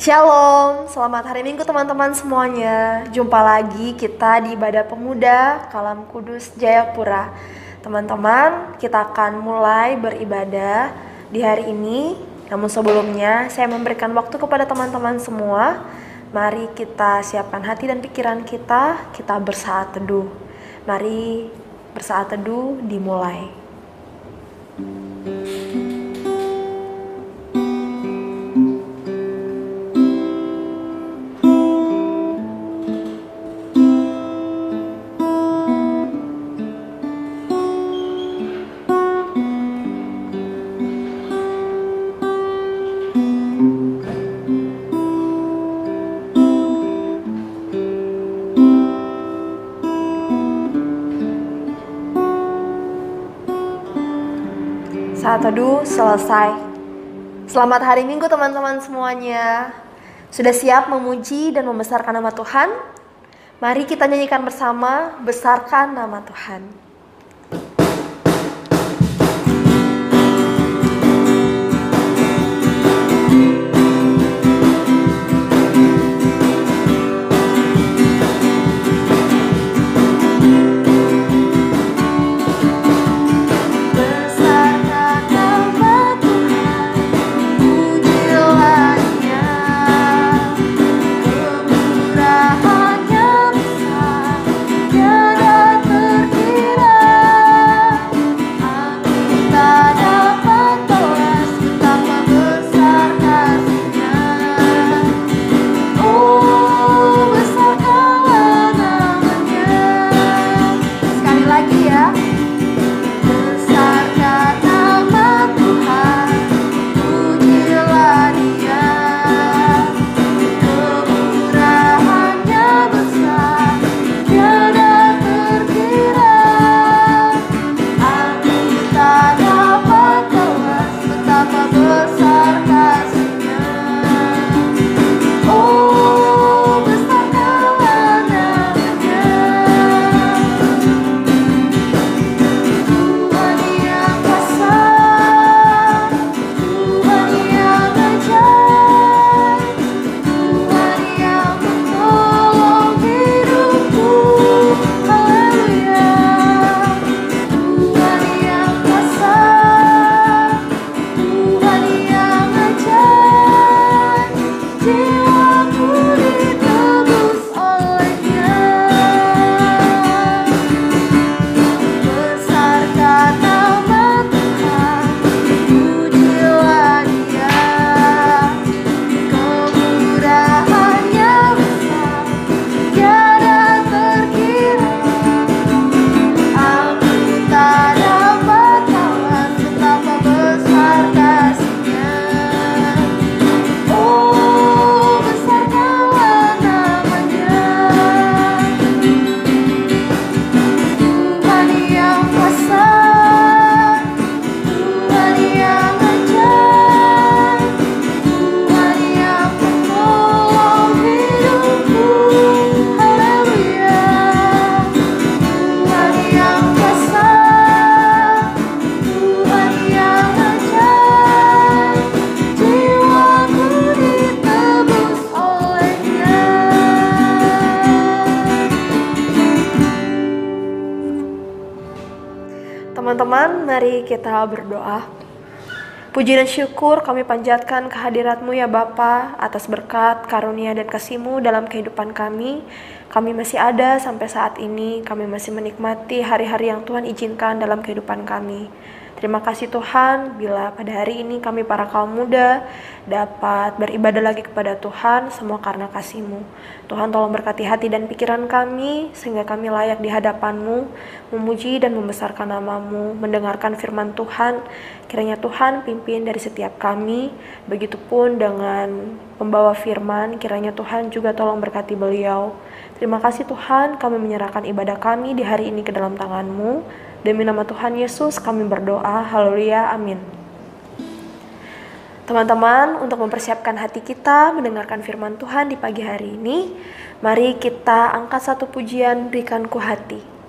Shalom, selamat hari Minggu teman-teman semuanya. Jumpa lagi kita di Ibadah Pemuda Kalam Kudus Jayapura. Teman-teman, kita akan mulai beribadah di hari ini. Namun sebelumnya, saya memberikan waktu kepada teman-teman semua. Mari kita siapkan hati dan pikiran kita bersaat teduh. Mari bersaat teduh dimulai. Saat teduh selesai. Selamat hari Minggu teman-teman semuanya. Sudah siap memuji dan membesarkan nama Tuhan? Mari kita nyanyikan bersama, besarkan nama Tuhan. Teman-teman, mari kita berdoa. Puji dan syukur kami panjatkan kehadirat-Mu ya Bapa, atas berkat, karunia dan kasih-Mu dalam kehidupan kami. Kami masih ada sampai saat ini, kami masih menikmati hari-hari yang Tuhan izinkan dalam kehidupan kami. Terima kasih Tuhan, bila pada hari ini kami para kaum muda dapat beribadah lagi kepada Tuhan, semua karena kasih-Mu. Tuhan tolong berkati hati dan pikiran kami, sehingga kami layak di hadapan-Mu, memuji dan membesarkan nama-Mu, mendengarkan firman Tuhan. Kiranya Tuhan pimpin dari setiap kami, begitupun dengan pembawa firman, kiranya Tuhan juga tolong berkati beliau. Terima kasih Tuhan, kami menyerahkan ibadah kami di hari ini ke dalam tangan-Mu. Demi nama Tuhan Yesus kami berdoa, haleluya, amin. Teman-teman, untuk mempersiapkan hati kita mendengarkan firman Tuhan di pagi hari ini, mari kita angkat satu pujian, berikan ku hati.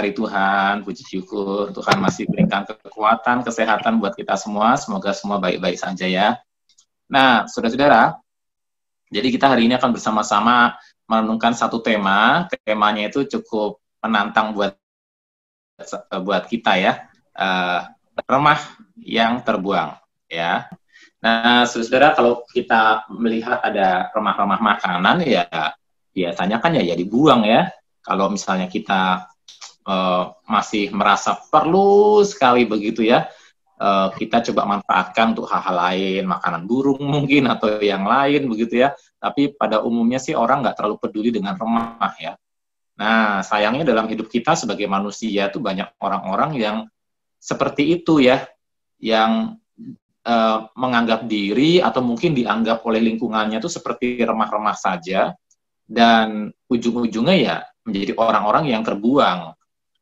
hari Tuhan, puji syukur Tuhan masih berikan kekuatan, kesehatan buat kita semua. Semoga semua baik-baik saja ya. Nah, saudara-saudara, jadi kita hari ini akan bersama-sama merenungkan satu tema. Temanya itu cukup menantang buat kita ya. Remah yang terbuang ya. Nah, saudara, kalau kita melihat ada remah-remah makanan ya biasanya kan ya dibuang ya. Kalau misalnya kita masih merasa perlu sekali begitu ya, kita coba manfaatkan untuk hal-hal lain, makanan burung mungkin atau yang lain begitu ya. Tapi pada umumnya sih orang nggak terlalu peduli dengan remah ya. Nah, sayangnya dalam hidup kita sebagai manusia tuh banyak orang-orang yang seperti itu ya, yang menganggap diri atau mungkin dianggap oleh lingkungannya tuh seperti remah-remah saja, dan ujung-ujungnya ya menjadi orang-orang yang terbuang.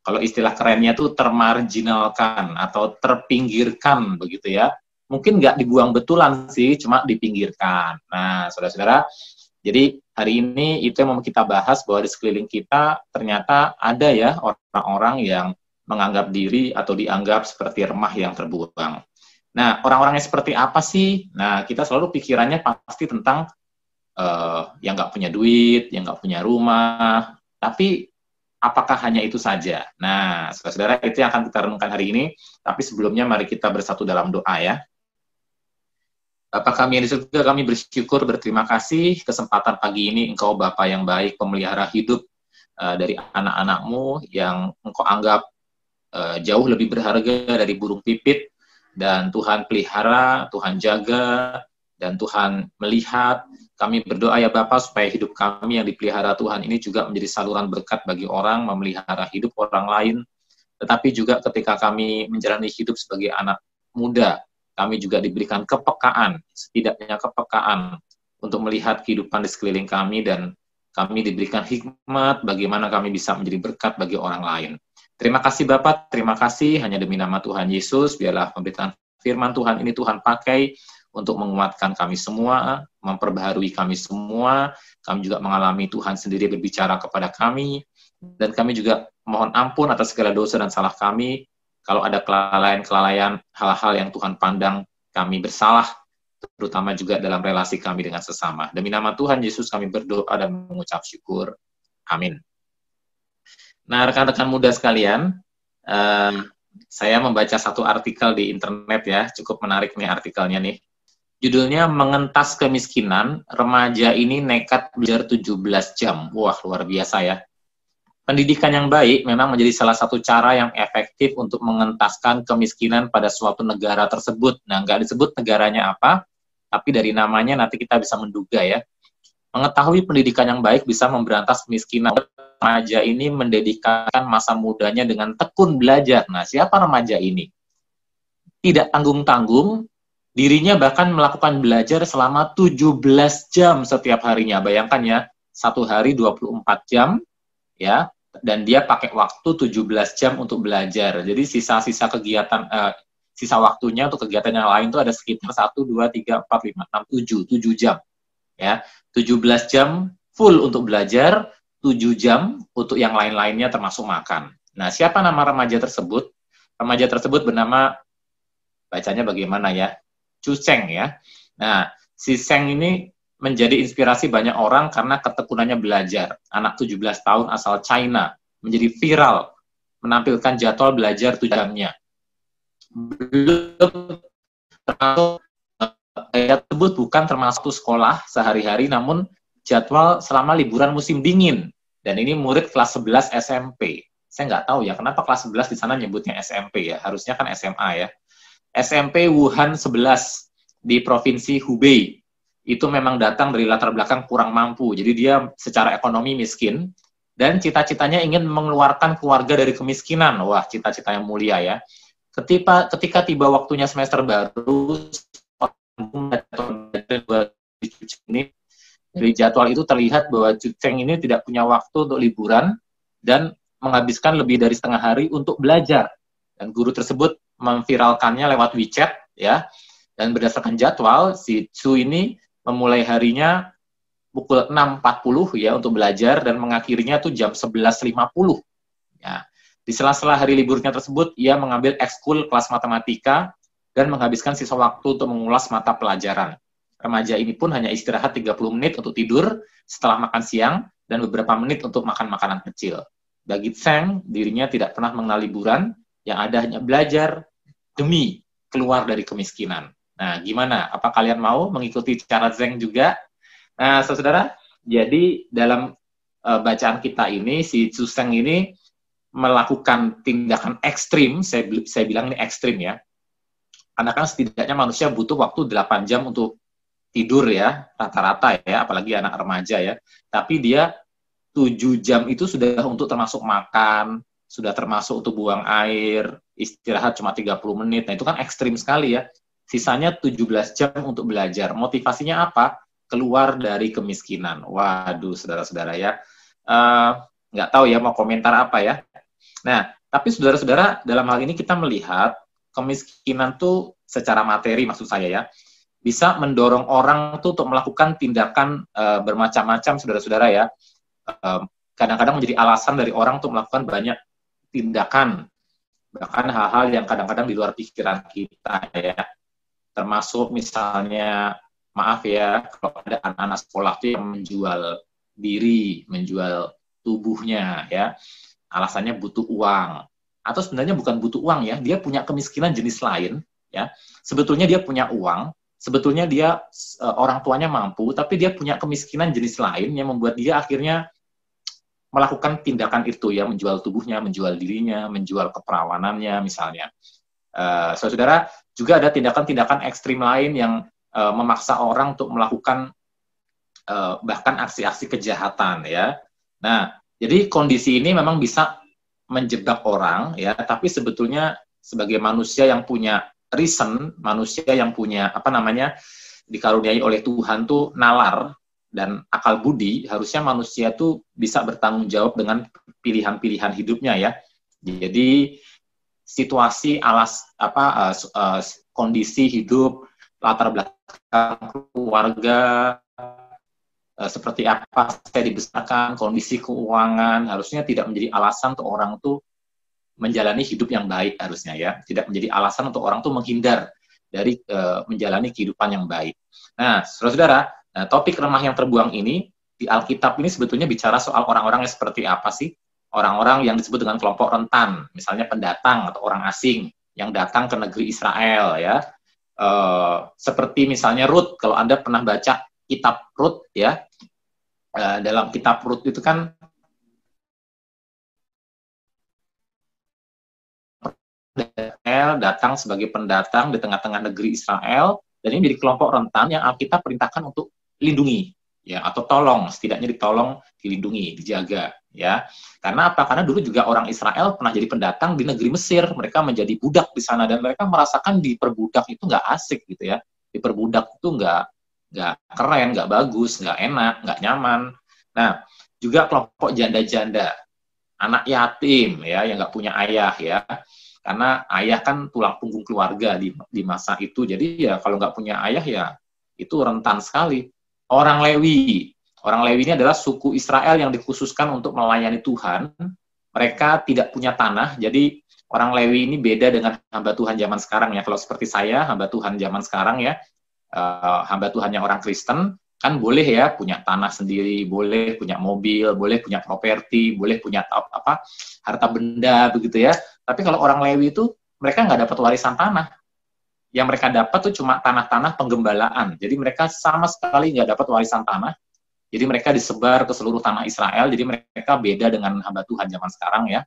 Kalau istilah kerennya tuh termarginalkan atau terpinggirkan begitu ya. Mungkin nggak dibuang betulan sih, cuma dipinggirkan. Nah, saudara-saudara, jadi hari ini itu yang mau kita bahas, bahwa di sekeliling kita ternyata ada ya orang-orang yang menganggap diri atau dianggap seperti remah yang terbuang. Nah, orang-orangnya seperti apa sih? Nah, kita selalu pikirannya pasti tentang yang nggak punya duit, yang nggak punya rumah. Tapi apakah hanya itu saja? Nah, saudara-saudara, itu yang akan kita renungkan hari ini. Tapi sebelumnya mari kita bersatu dalam doa ya. Bapa kami yang di surga, kami bersyukur, berterima kasih kesempatan pagi ini Engkau Bapa yang baik, pemelihara hidup dari anak-anak-Mu yang Engkau anggap jauh lebih berharga dari burung pipit. Dan Tuhan pelihara, Tuhan jaga, dan Tuhan melihat. Kami berdoa ya Bapa supaya hidup kami yang dipelihara Tuhan ini juga menjadi saluran berkat bagi orang, memelihara hidup orang lain. Tetapi juga ketika kami menjalani hidup sebagai anak muda, kami juga diberikan kepekaan, setidaknya kepekaan untuk melihat kehidupan di sekeliling kami, dan kami diberikan hikmat bagaimana kami bisa menjadi berkat bagi orang lain. Terima kasih Bapak, terima kasih hanya demi nama Tuhan Yesus. Biarlah pemberitaan firman Tuhan ini Tuhan pakai untuk menguatkan kami semua, memperbaharui kami semua. Kami juga mengalami Tuhan sendiri berbicara kepada kami, dan kami juga mohon ampun atas segala dosa dan salah kami. Kalau ada kelalaian-kelalaian, hal-hal yang Tuhan pandang kami bersalah, terutama juga dalam relasi kami dengan sesama. Demi nama Tuhan Yesus kami berdoa dan mengucap syukur. Amin. Nah, rekan-rekan muda sekalian, saya membaca satu artikel di internet ya, cukup menarik nih artikelnya nih. Judulnya, Mengentas Kemiskinan, Remaja ini Nekat Belajar 17 Jam. Wah, luar biasa ya. Pendidikan yang baik memang menjadi salah satu cara yang efektif untuk mengentaskan kemiskinan pada suatu negara tersebut. Nah, nggak disebut negaranya apa, tapi dari namanya nanti kita bisa menduga ya. Mengetahui pendidikan yang baik bisa memberantas kemiskinan. Remaja ini mendedikasikan masa mudanya dengan tekun belajar. Nah, siapa remaja ini? Tidak tanggung-tanggung, dirinya bahkan melakukan belajar selama 17 jam setiap harinya. Bayangkan ya, satu hari 24 jam, ya, dan dia pakai waktu 17 jam untuk belajar. Jadi sisa-sisa kegiatan, sisa waktunya untuk kegiatan yang lain itu ada sekitar 1, 2, 3, 4, 5, 6, 7 jam. Ya, 17 jam full untuk belajar, 7 jam untuk yang lain-lainnya termasuk makan. Nah, siapa nama remaja tersebut? Remaja tersebut bernama, bacanya bagaimana ya? Chu Cheng ya. Nah, si Cheng ini menjadi inspirasi banyak orang karena ketekunannya belajar. Anak 17 tahun asal China menjadi viral menampilkan jadwal belajar 7 jamnya. Belum termasuk tersebut bukan termasuk sekolah sehari-hari, namun jadwal selama liburan musim dingin. Dan ini murid kelas 11 SMP. Saya nggak tahu ya, kenapa kelas 11 di sana nyebutnya SMP ya. Harusnya kan SMA ya. SMP Wuhan 11 di Provinsi Hubei. Itu memang datang dari latar belakang kurang mampu. Jadi dia secara ekonomi miskin, dan cita-citanya ingin mengeluarkan keluarga dari kemiskinan. Wah, cita-cita yang mulia ya. Ketika tiba waktunya semester baru, ini dari jadwal itu terlihat bahwa Chu Cheng ini tidak punya waktu untuk liburan dan menghabiskan lebih dari setengah hari untuk belajar. Dan guru tersebut memviralkannya lewat WeChat ya. Dan berdasarkan jadwal, si Chu ini memulai harinya pukul 6.40 ya untuk belajar, dan mengakhirinya tuh jam 11.50. Ya. Di sela-sela hari liburnya tersebut, ia mengambil ekskul kelas matematika dan menghabiskan sisa waktu untuk mengulas mata pelajaran. Remaja ini pun hanya istirahat 30 menit untuk tidur setelah makan siang dan beberapa menit untuk makan makanan kecil. Bagi Zheng, dirinya tidak pernah mengenal liburan, yang ada hanya belajar demi keluar dari kemiskinan. Nah, gimana? Apa kalian mau mengikuti cara Zheng juga? Nah, saudara, jadi dalam bacaan kita ini, si Zhu Zheng ini melakukan tindakan ekstrim, saya bilang ini ekstrim ya, karena kan setidaknya manusia butuh waktu 8 jam untuk tidur ya, rata-rata ya, apalagi anak remaja ya, tapi dia 7 jam itu sudah untuk termasuk makan, sudah termasuk untuk buang air, istirahat cuma 30 menit, nah itu kan ekstrim sekali ya. Sisanya 17 jam untuk belajar. Motivasinya apa? Keluar dari kemiskinan. Waduh, saudara-saudara ya. Nggak tahu ya mau komentar apa ya. Nah, tapi saudara-saudara, dalam hal ini kita melihat kemiskinan tuh secara materi maksud saya ya, bisa mendorong orang tuh untuk melakukan tindakan bermacam-macam, saudara-saudara ya. Kadang-kadang menjadi alasan dari orang untuk melakukan banyak tindakan, bahkan hal-hal yang kadang-kadang di luar pikiran kita ya. Termasuk misalnya, maaf ya, kalau ada anak-anak sekolah tuh yang menjual diri, menjual tubuhnya ya, alasannya butuh uang. Atau sebenarnya bukan butuh uang ya, dia punya kemiskinan jenis lain ya. Sebetulnya dia punya uang, sebetulnya dia orang tuanya mampu, tapi dia punya kemiskinan jenis lain yang membuat dia akhirnya melakukan tindakan itu ya, menjual tubuhnya, menjual dirinya, menjual keperawanannya misalnya. Saudara, juga ada tindakan-tindakan ekstrim lain yang memaksa orang untuk melakukan bahkan aksi-aksi kejahatan ya. Nah, jadi kondisi ini memang bisa menjebak orang ya, tapi sebetulnya sebagai manusia yang punya reason, manusia yang punya dikaruniai oleh Tuhan tuh nalar dan akal budi, harusnya manusia tuh bisa bertanggung jawab dengan pilihan-pilihan hidupnya ya. Jadi situasi kondisi hidup, latar belakang keluarga, seperti apa saya dibesarkan, kondisi keuangan, harusnya tidak menjadi alasan untuk orang tuh menjalani hidup yang baik harusnya ya. Tidak menjadi alasan untuk orang tuh menghindar dari menjalani kehidupan yang baik. Nah, saudara-saudara, topik remah yang terbuang ini, di Alkitab ini sebetulnya bicara soal orang-orang yang seperti apa sih? Orang-orang yang disebut dengan kelompok rentan, misalnya pendatang atau orang asing yang datang ke negeri Israel ya. Seperti misalnya Rut, kalau Anda pernah baca kitab Rut ya, dalam kitab Rut itu kan Israel datang sebagai pendatang di tengah-tengah negeri Israel, dan ini menjadi kelompok rentan yang Alkitab perintahkan untuk lindungi ya, atau tolong, setidaknya ditolong, dilindungi, dijaga ya. Karena apa? Karena dulu juga orang Israel pernah jadi pendatang di negeri Mesir, mereka menjadi budak di sana dan mereka merasakan diperbudak itu nggak asik gitu ya. Diperbudak itu nggak keren, nggak bagus, nggak enak, nggak nyaman. Nah, juga kelompok janda-janda, anak yatim ya, yang nggak punya ayah ya. Karena ayah kan tulang punggung keluarga di masa itu, jadi ya kalau nggak punya ayah ya itu rentan sekali. Orang Lewi ini adalah suku Israel yang dikhususkan untuk melayani Tuhan. Mereka tidak punya tanah, jadi orang Lewi ini beda dengan hamba Tuhan zaman sekarang ya. Kalau seperti saya, hamba Tuhan zaman sekarang ya, hamba Tuhannya orang Kristen, kan boleh ya punya tanah sendiri, boleh punya mobil, boleh punya properti, boleh punya harta benda begitu ya. Tapi kalau orang Lewi itu, mereka nggak dapat warisan tanah. Yang mereka dapat tuh cuma tanah-tanah penggembalaan. Jadi mereka sama sekali nggak dapat warisan tanah. Jadi mereka disebar ke seluruh tanah Israel. Jadi mereka beda dengan hamba Tuhan zaman sekarang ya.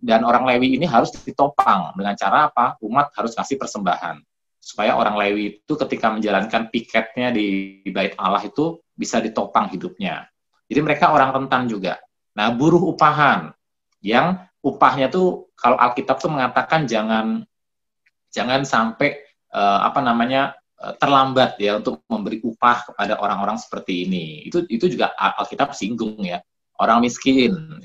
Dan orang Lewi ini harus ditopang. Dengan cara apa? Umat harus kasih persembahan. Supaya orang Lewi itu ketika menjalankan piketnya di Bait Allah itu bisa ditopang hidupnya. Jadi mereka orang rentan juga. Nah, buruh upahan. Yang upahnya tuh, kalau Alkitab tuh mengatakan jangan sampai terlambat ya untuk memberi upah kepada orang-orang seperti ini. Itu juga Alkitab singgung ya. Orang miskin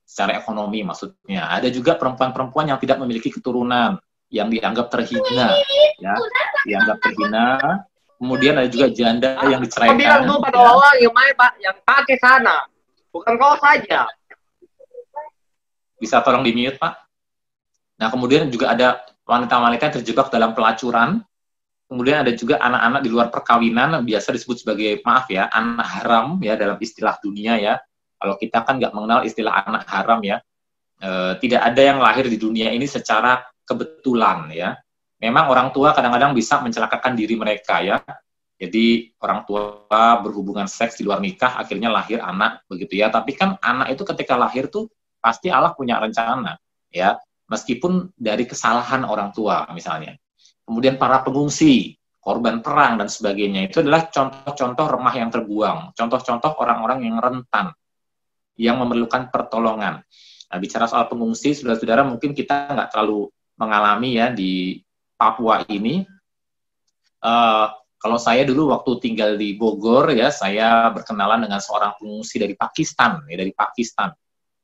secara ekonomi maksudnya. Ada juga perempuan-perempuan yang tidak memiliki keturunan, yang dianggap terhina ya, dianggap terhina. Kemudian ada juga janda yang diceraikan. Bilang tuh pada orang yang pakai sana, bukan kau saja. Bisa tolong di-mute, Pak? Nah, kemudian juga ada wanita-wanita yang terjebak dalam pelacuran. Kemudian ada juga anak-anak di luar perkawinan, biasa disebut sebagai, maaf ya, anak haram ya dalam istilah dunia ya. Kalau kita kan nggak mengenal istilah anak haram ya. Tidak ada yang lahir di dunia ini secara kebetulan ya. Memang orang tua kadang-kadang bisa mencelakakan diri mereka ya. Jadi orang tua berhubungan seks di luar nikah, akhirnya lahir anak begitu ya. Tapi kan anak itu ketika lahir tuh pasti Allah punya rencana ya. Meskipun dari kesalahan orang tua misalnya. Kemudian para pengungsi, korban perang dan sebagainya itu adalah contoh-contoh remah yang terbuang, contoh-contoh orang-orang yang rentan, yang memerlukan pertolongan. Nah, bicara soal pengungsi, saudara-saudara, mungkin kita nggak terlalu mengalami ya di Papua ini. Kalau saya dulu waktu tinggal di Bogor ya, saya berkenalan dengan seorang pengungsi dari Pakistan, ya dari Pakistan.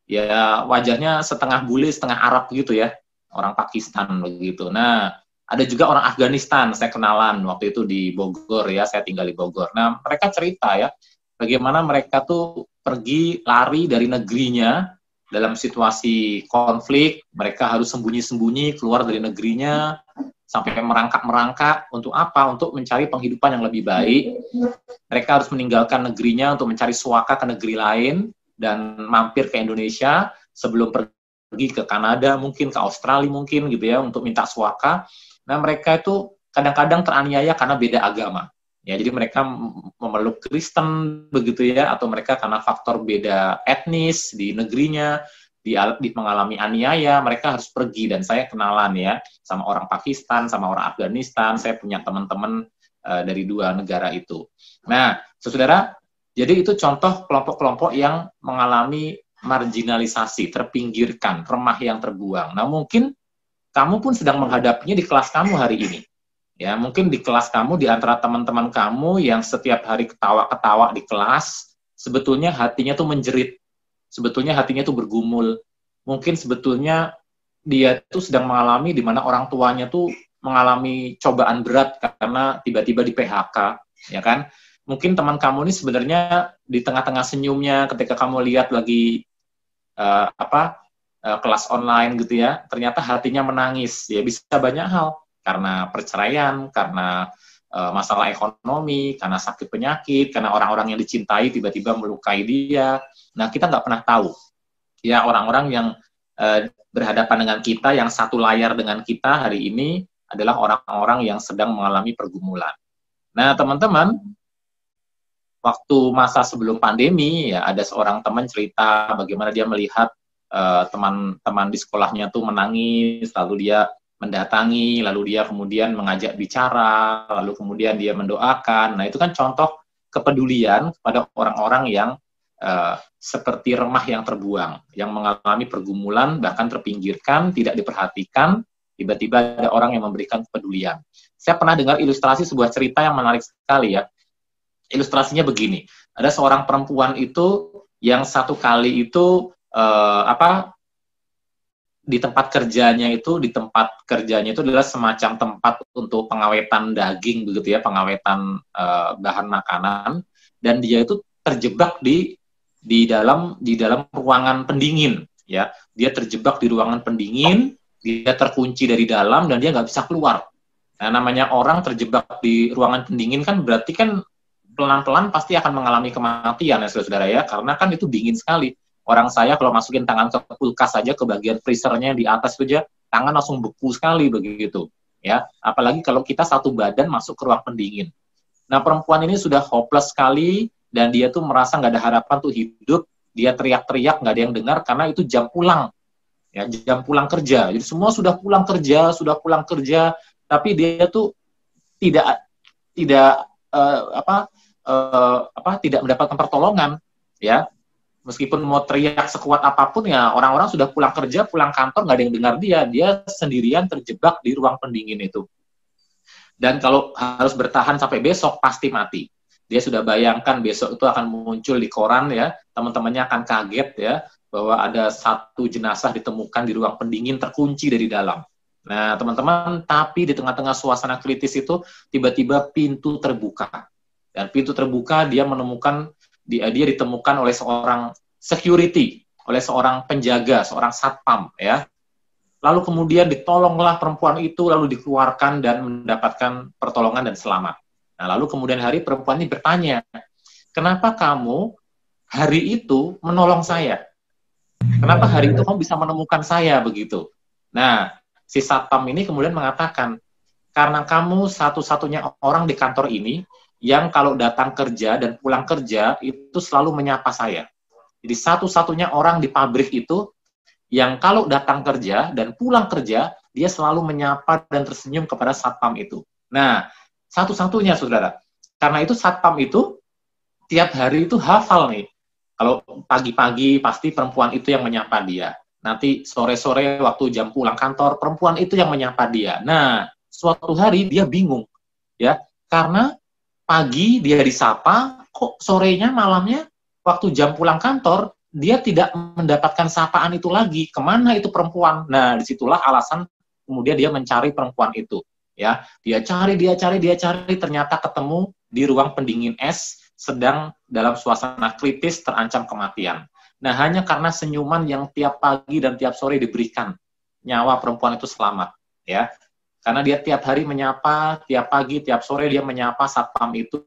Ya wajahnya setengah bule, setengah Arab gitu ya, orang Pakistan begitu. Nah, ada juga orang Afghanistan, saya kenalan waktu itu di Bogor ya, saya tinggal di Bogor. Nah, mereka cerita ya, bagaimana mereka tuh pergi lari dari negerinya dalam situasi konflik, mereka harus sembunyi-sembunyi keluar dari negerinya, sampai merangkak-merangkak, untuk apa? Untuk mencari penghidupan yang lebih baik. Mereka harus meninggalkan negerinya untuk mencari suaka ke negeri lain, dan mampir ke Indonesia sebelum pergi ke Kanada, mungkin ke Australia mungkin gitu ya, untuk minta suaka. Nah, mereka itu kadang-kadang teraniaya karena beda agama. Ya, jadi mereka memeluk Kristen begitu ya, atau mereka karena faktor beda etnis di negerinya, di mengalami aniaya, mereka harus pergi. Dan saya kenalan ya sama orang Pakistan, sama orang Afghanistan. Saya punya teman-teman dari dua negara itu. Nah, saudara, jadi itu contoh kelompok-kelompok yang mengalami marginalisasi, terpinggirkan, remah yang terbuang. Nah, mungkin kamu pun sedang menghadapinya di kelas kamu hari ini. Ya, mungkin di kelas kamu, di antara teman-teman kamu yang setiap hari ketawa-ketawa di kelas, sebetulnya hatinya tuh menjerit. Sebetulnya hatinya tuh bergumul. Mungkin sebetulnya dia tuh sedang mengalami di mana orang tuanya tuh mengalami cobaan berat karena tiba-tiba di PHK, ya kan? Mungkin teman kamu ini sebenarnya di tengah-tengah senyumnya ketika kamu lihat lagi kelas online gitu ya, ternyata hatinya menangis. Ya bisa banyak hal, karena perceraian, karena masalah ekonomi, karena sakit penyakit, karena orang-orang yang dicintai tiba-tiba melukai dia. Nah, kita nggak pernah tahu. Ya, orang-orang yang berhadapan dengan kita, yang satu layar dengan kita hari ini adalah orang-orang yang sedang mengalami pergumulan. Nah, teman-teman, waktu masa sebelum pandemi, ya ada seorang teman cerita bagaimana dia melihat teman-teman di sekolahnya tuh menangis, lalu dia mendatangi, lalu dia kemudian mengajak bicara, lalu kemudian dia mendoakan. Nah, itu kan contoh kepedulian kepada orang-orang yang seperti remah yang terbuang, yang mengalami pergumulan, bahkan terpinggirkan, tidak diperhatikan, tiba-tiba ada orang yang memberikan kepedulian. Saya pernah dengar ilustrasi sebuah cerita yang menarik sekali ya. Ilustrasinya begini, ada seorang perempuan itu yang satu kali itu di tempat kerjanya itu adalah semacam tempat untuk pengawetan daging begitu ya, pengawetan bahan makanan, dan dia itu terjebak di dalam ruangan pendingin ya. Dia terjebak di ruangan pendingin, dia terkunci dari dalam dan dia nggak bisa keluar. Nah, namanya orang terjebak di ruangan pendingin kan berarti kan pelan-pelan pasti akan mengalami kematian ya saudara-saudara ya, karena kan itu dingin sekali. Orang saya kalau masukin tangan ke kulkas saja, ke bagian freezernya di atas itu aja, tangan langsung beku sekali begitu ya. Apalagi kalau kita satu badan masuk ke ruang pendingin. Nah, perempuan ini sudah hopeless sekali dan dia tuh merasa nggak ada harapan tuh hidup. Dia teriak-teriak, nggak ada yang dengar karena itu jam pulang ya, jam pulang kerja. Jadi semua sudah pulang kerja, tapi dia tuh tidak tidak mendapatkan pertolongan ya. Meskipun mau teriak sekuat apapun ya, orang-orang sudah pulang kerja, pulang kantor, nggak ada yang dengar dia sendirian terjebak di ruang pendingin itu. Dan kalau harus bertahan sampai besok pasti mati. Dia sudah bayangkan besok itu akan muncul di koran ya, teman-temannya akan kaget ya bahwa ada satu jenazah ditemukan di ruang pendingin terkunci dari dalam. Nah, teman-teman, tapi di tengah-tengah suasana kritis itu tiba-tiba pintu terbuka. Dan pintu terbuka, dia ditemukan oleh seorang security oleh seorang penjaga, seorang satpam, ya. Lalu kemudian ditolonglah perempuan itu, lalu dikeluarkan dan mendapatkan pertolongan dan selamat. Nah, lalu kemudian hari perempuan ini bertanya, kenapa kamu hari itu menolong saya? Kenapa hari itu kamu bisa menemukan saya begitu? Nah, si satpam ini kemudian mengatakan, karena kamu satu-satunya orang di kantor ini yang kalau datang kerja dan pulang kerja itu selalu menyapa saya. Jadi satu-satunya orang di pabrik itu yang kalau datang kerja dan pulang kerja, dia selalu menyapa dan tersenyum kepada satpam itu. Nah, satu-satunya, saudara. Karena itu satpam itu tiap hari itu hafal nih. Kalau pagi-pagi pasti perempuan itu yang menyapa dia. Nanti sore-sore waktu jam pulang kantor, perempuan itu yang menyapa dia. Nah, suatu hari dia bingung, ya, karena pagi dia disapa, kok sorenya, malamnya, waktu jam pulang kantor, dia tidak mendapatkan sapaan itu lagi. Kemana itu perempuan? Nah, disitulah alasan kemudian dia mencari perempuan itu. Ya, dia cari, ternyata ketemu di ruang pendingin es, sedang dalam suasana kritis, terancam kematian. Nah, hanya karena senyuman yang tiap pagi dan tiap sore diberikan, nyawa perempuan itu selamat. Ya, karena dia tiap hari menyapa, tiap pagi, tiap sore dia menyapa satpam itu,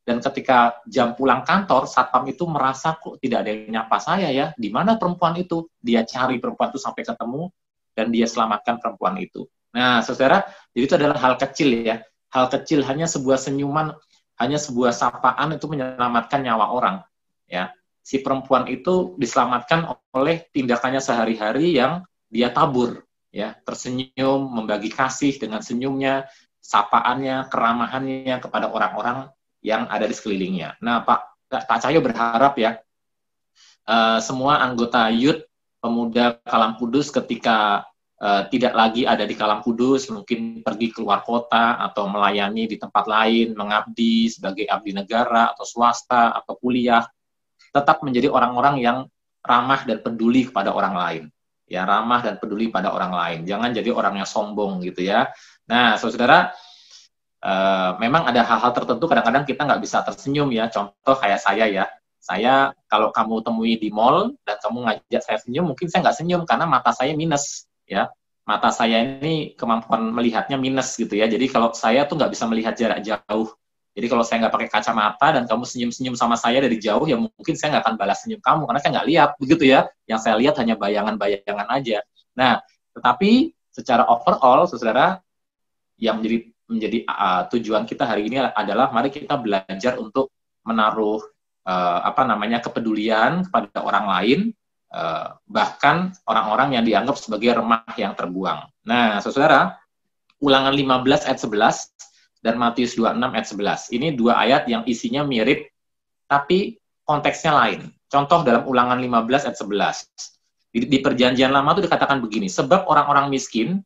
dan ketika jam pulang kantor, satpam itu merasa kok tidak ada yang nyapa saya ya, di mana perempuan itu? Dia cari perempuan itu sampai ketemu, dan dia selamatkan perempuan itu. Nah, saudara, jadi itu adalah hal kecil ya, hal kecil, hanya sebuah senyuman, hanya sebuah sapaan itu menyelamatkan nyawa orang. Ya, si perempuan itu diselamatkan oleh tindakannya sehari-hari yang dia tabur. Ya, tersenyum, membagi kasih dengan senyumnya, sapaannya, keramahannya kepada orang-orang yang ada di sekelilingnya. Nah, Pak Cahyo berharap ya, semua anggota YUT Pemuda Kalam Kudus ketika tidak lagi ada di Kalam Kudus, mungkin pergi keluar kota atau melayani di tempat lain, mengabdi sebagai abdi negara atau swasta atau kuliah, tetap menjadi orang-orang yang ramah dan peduli kepada orang lain. Ya, ramah dan peduli pada orang lain. Jangan jadi orang yang sombong gitu ya. Nah, saudara, memang ada hal-hal tertentu kadang-kadang kita nggak bisa tersenyum ya. Contoh kayak saya ya. Saya kalau kamu temui di mall dan kamu ngajak saya senyum, mungkin saya nggak senyum karena mata saya minus ya. Mata saya ini kemampuan melihatnya minus gitu ya. Jadi kalau saya tuh nggak bisa melihat jarak jauh. Jadi kalau saya nggak pakai kacamata dan kamu senyum-senyum sama saya dari jauh, ya mungkin saya nggak akan balas senyum kamu, karena saya nggak lihat, begitu ya. Yang saya lihat hanya bayangan-bayangan aja. Nah, tetapi secara overall, saudara, yang menjadi tujuan kita hari ini adalah mari kita belajar untuk menaruh kepedulian kepada orang lain, bahkan orang-orang yang dianggap sebagai remah yang terbuang. Nah, saudara, Ulangan 15 ayat 11 dan Matius 26 ayat 11. Ini dua ayat yang isinya mirip, tapi konteksnya lain. Contoh dalam Ulangan 15 ayat 11. Di perjanjian lama itu dikatakan begini, sebab orang-orang miskin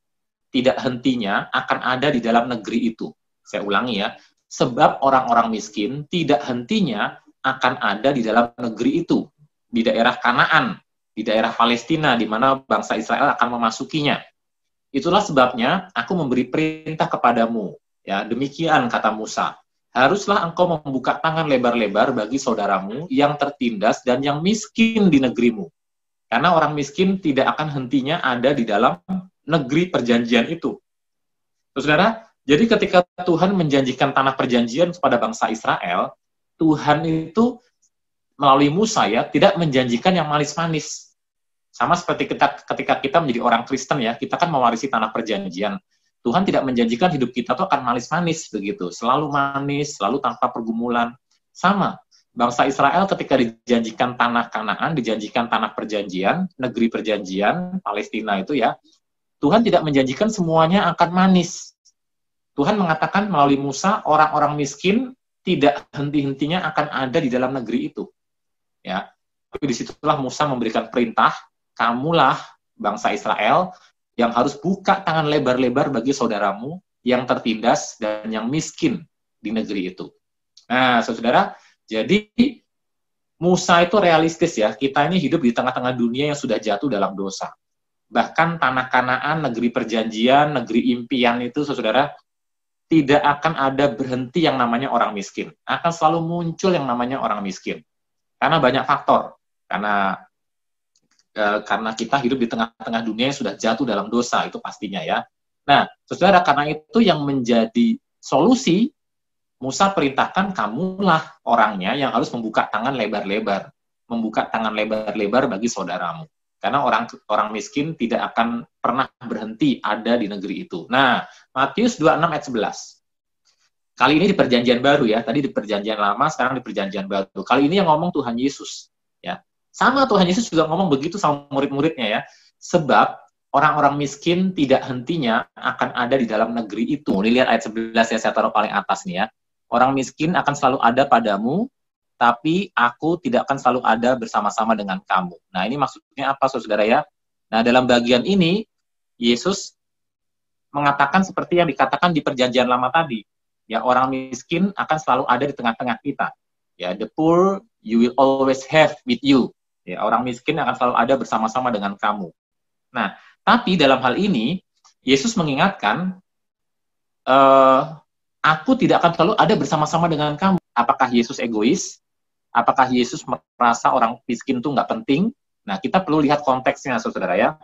tidak hentinya akan ada di dalam negeri itu. Saya ulangi ya, sebab orang-orang miskin tidak hentinya akan ada di dalam negeri itu. Di daerah Kanaan, di daerah Palestina, di mana bangsa Israel akan memasukinya. Itulah sebabnya aku memberi perintah kepadamu. Ya, demikian kata Musa, haruslah engkau membuka tangan lebar-lebar bagi saudaramu yang tertindas dan yang miskin di negerimu. Karena orang miskin tidak akan hentinya ada di dalam negeri perjanjian itu. Saudara, jadi ketika Tuhan menjanjikan tanah perjanjian kepada bangsa Israel, Tuhan itu melalui Musa ya, tidak menjanjikan yang manis-manis. Sama seperti ketika kita menjadi orang Kristen ya, kita kan mewarisi tanah perjanjian. Tuhan tidak menjanjikan hidup kita tuh akan manis-manis begitu, selalu manis, selalu tanpa pergumulan. Sama, bangsa Israel ketika dijanjikan tanah Kanaan, dijanjikan tanah perjanjian, negeri perjanjian, Palestina itu ya, Tuhan tidak menjanjikan semuanya akan manis. Tuhan mengatakan melalui Musa, orang-orang miskin tidak henti-hentinya akan ada di dalam negeri itu. Ya, tapi disitulah Musa memberikan perintah, kamulah bangsa Israel yang harus buka tangan lebar-lebar bagi saudaramu yang tertindas dan yang miskin di negeri itu. Nah, saudara, jadi Musa itu realistis ya, kita ini hidup di tengah-tengah dunia yang sudah jatuh dalam dosa. Bahkan tanah Kanaan, negeri perjanjian, negeri impian itu, saudara, tidak akan ada berhenti yang namanya orang miskin. Akan selalu muncul yang namanya orang miskin. Karena banyak faktor. Karena karena kita hidup di tengah-tengah dunia yang sudah jatuh dalam dosa, itu pastinya ya. Nah, saudara, karena itu yang menjadi solusi, Musa perintahkan kamulah orangnya yang harus membuka tangan lebar-lebar, bagi saudaramu. Karena orang miskin tidak akan pernah berhenti ada di negeri itu. Nah, Matius 26 ayat 11. Kali ini di perjanjian baru ya, tadi di perjanjian lama, sekarang di perjanjian baru. Kali ini yang ngomong Tuhan Yesus. Ya, sama Tuhan Yesus juga ngomong begitu sama murid-muridnya ya. Sebab orang-orang miskin tidak hentinya akan ada di dalam negeri itu. Ini lihat ayat 11 ya, saya taruh paling atas nih ya. Orang miskin akan selalu ada padamu, tapi aku tidak akan selalu ada bersama-sama dengan kamu. Nah, ini maksudnya apa, saudara ya? Nah, dalam bagian ini, Yesus mengatakan seperti yang dikatakan di perjanjian lama tadi. Ya, orang miskin akan selalu ada di tengah-tengah kita. Ya, the poor you will always have with you. Ya, orang miskin akan selalu ada bersama-sama dengan kamu. Nah, tapi dalam hal ini, Yesus mengingatkan, aku tidak akan selalu ada bersama-sama dengan kamu. Apakah Yesus egois? Apakah Yesus merasa orang miskin itu nggak penting? Nah, kita perlu lihat konteksnya, saudara ya.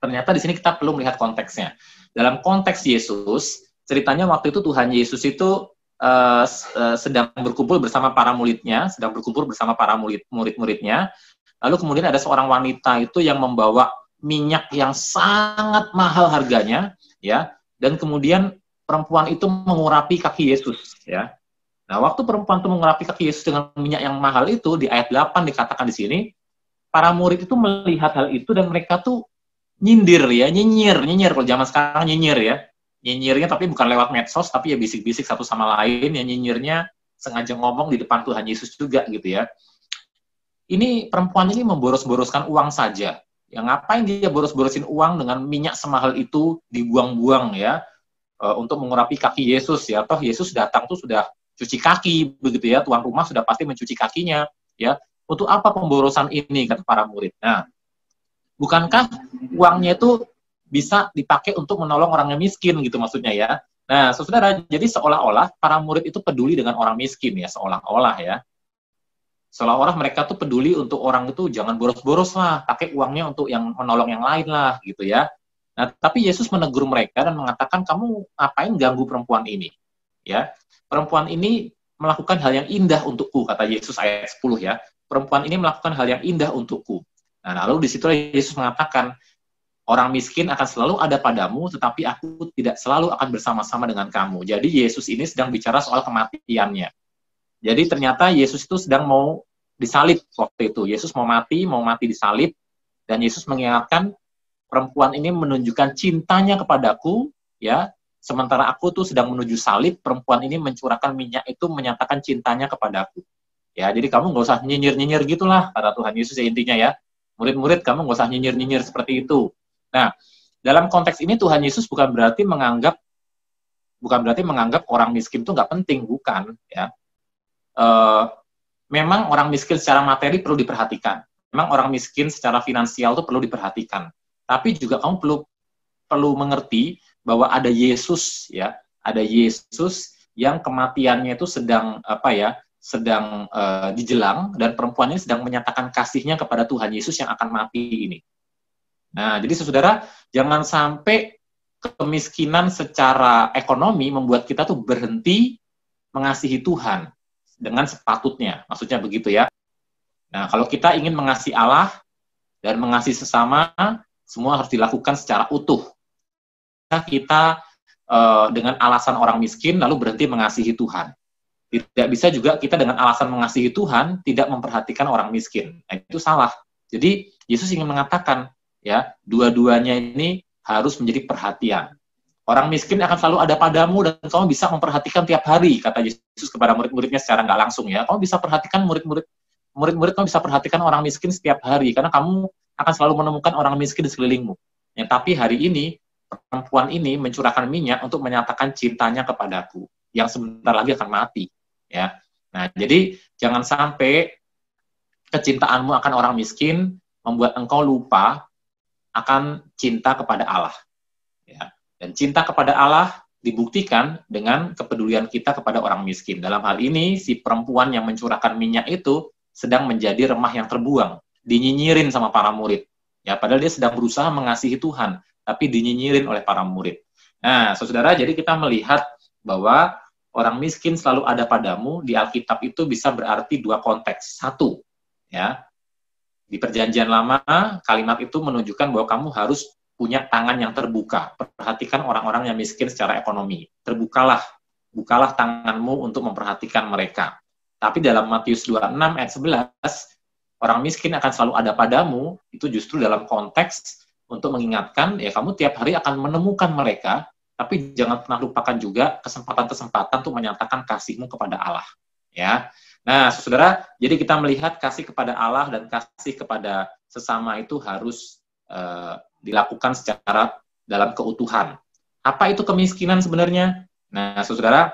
Ternyata di sini kita perlu melihat konteksnya. Dalam konteks Yesus, ceritanya waktu itu Tuhan Yesus itu sedang berkumpul bersama para muridnya, murid-muridnya. Lalu kemudian ada seorang wanita itu yang membawa minyak yang sangat mahal harganya, ya. Dan kemudian perempuan itu mengurapi kaki Yesus, ya. Nah, waktu perempuan itu mengurapi kaki Yesus dengan minyak yang mahal itu, di ayat 8 dikatakan di sini, para murid itu melihat hal itu dan mereka tuh nyindir ya, nyinyir kalau zaman sekarang nyinyir ya. Nyinyirnya tapi bukan lewat medsos, tapi ya bisik-bisik satu sama lain, ya nyinyirnya sengaja ngomong di depan Tuhan Yesus juga gitu ya. Ini perempuan ini memboros-boroskan uang saja. Ya ngapain dia boros-borosin uang dengan minyak semahal itu dibuang-buang ya, untuk mengurapi kaki Yesus ya. Toh Yesus datang tuh sudah cuci kaki begitu ya, tuan rumah sudah pasti mencuci kakinya ya. Untuk apa pemborosan ini, kata para murid. Nah, bukankah uangnya itu bisa dipakai untuk menolong orang yang miskin gitu maksudnya ya. Nah, saudara, jadi seolah-olah para murid itu peduli dengan orang miskin ya, seolah-olah ya. Seolah-olah mereka tuh peduli untuk orang itu jangan boros-boros lah, pakai uangnya untuk yang menolong yang lain lah gitu ya. Nah, tapi Yesus menegur mereka dan mengatakan, kamu ngapain ganggu perempuan ini? Ya, perempuan ini melakukan hal yang indah untukku, kata Yesus ayat 10 ya. Perempuan ini melakukan hal yang indah untukku. Nah, lalu di situ Yesus mengatakan, orang miskin akan selalu ada padamu, tetapi aku tidak selalu akan bersama-sama dengan kamu. Jadi Yesus ini sedang bicara soal kematiannya. Jadi ternyata Yesus itu sedang mau disalib waktu itu. Yesus mau mati disalib, dan Yesus mengingatkan perempuan ini menunjukkan cintanya kepadaku, ya. Sementara aku tuh sedang menuju salib, perempuan ini mencurahkan minyak itu menyatakan cintanya kepadaku. Ya, jadi kamu nggak usah nyinyir-nyinyir gitulah, kata Tuhan Yesus ya intinya ya. Murid-murid, kamu nggak usah nyinyir-nyinyir seperti itu. Nah, dalam konteks ini Tuhan Yesus bukan berarti menganggap orang miskin itu nggak penting, bukan ya. Memang orang miskin secara materi perlu diperhatikan. Memang orang miskin secara finansial itu perlu diperhatikan. Tapi juga kamu perlu mengerti bahwa ada Yesus ya, ada Yesus yang kematiannya itu sedang dijelang, dan perempuan ini sedang menyatakan kasihnya kepada Tuhan Yesus yang akan mati ini. Nah, jadi saudara, jangan sampai kemiskinan secara ekonomi membuat kita tuh berhenti mengasihi Tuhan dengan sepatutnya. Maksudnya begitu ya. Nah, kalau kita ingin mengasihi Allah dan mengasihi sesama, semua harus dilakukan secara utuh. Kita dengan alasan orang miskin lalu berhenti mengasihi Tuhan. Tidak bisa juga kita dengan alasan mengasihi Tuhan tidak memperhatikan orang miskin. Nah, itu salah. Jadi Yesus ingin mengatakan, ya, dua-duanya ini harus menjadi perhatian. Orang miskin akan selalu ada padamu dan kamu bisa memperhatikan tiap hari, kata Yesus kepada murid-muridnya secara nggak langsung ya. Kamu bisa perhatikan murid-murid kamu bisa perhatikan orang miskin setiap hari karena kamu akan selalu menemukan orang miskin di sekelilingmu. Ya, tapi hari ini perempuan ini mencurahkan minyak untuk menyatakan cintanya kepadaku yang sebentar lagi akan mati, ya. Nah, jadi jangan sampai kecintaanmu akan orang miskin membuat engkau lupa akan cinta kepada Allah. Ya. Dan cinta kepada Allah dibuktikan dengan kepedulian kita kepada orang miskin. Dalam hal ini, si perempuan yang mencurahkan minyak itu sedang menjadi remah yang terbuang. dinyinyirin sama para murid. Ya, padahal dia sedang berusaha mengasihi Tuhan, tapi dinyinyirin oleh para murid. Nah, saudara, jadi kita melihat bahwa orang miskin selalu ada padamu di Alkitab itu bisa berarti dua konteks. Satu, ya, di Perjanjian Lama kalimat itu menunjukkan bahwa kamu harus punya tangan yang terbuka. Perhatikan orang-orang yang miskin secara ekonomi. Bukalah tanganmu untuk memperhatikan mereka. Tapi dalam Matius 26 ayat 11, orang miskin akan selalu ada padamu, itu justru dalam konteks untuk mengingatkan, ya kamu tiap hari akan menemukan mereka, tapi jangan pernah lupakan juga kesempatan-kesempatan untuk menyatakan kasihmu kepada Allah. Ya. Nah, saudara, jadi kita melihat kasih kepada Allah dan kasih kepada sesama itu harus dilakukan secara dalam keutuhan. Apa itu kemiskinan sebenarnya? Nah, saudara,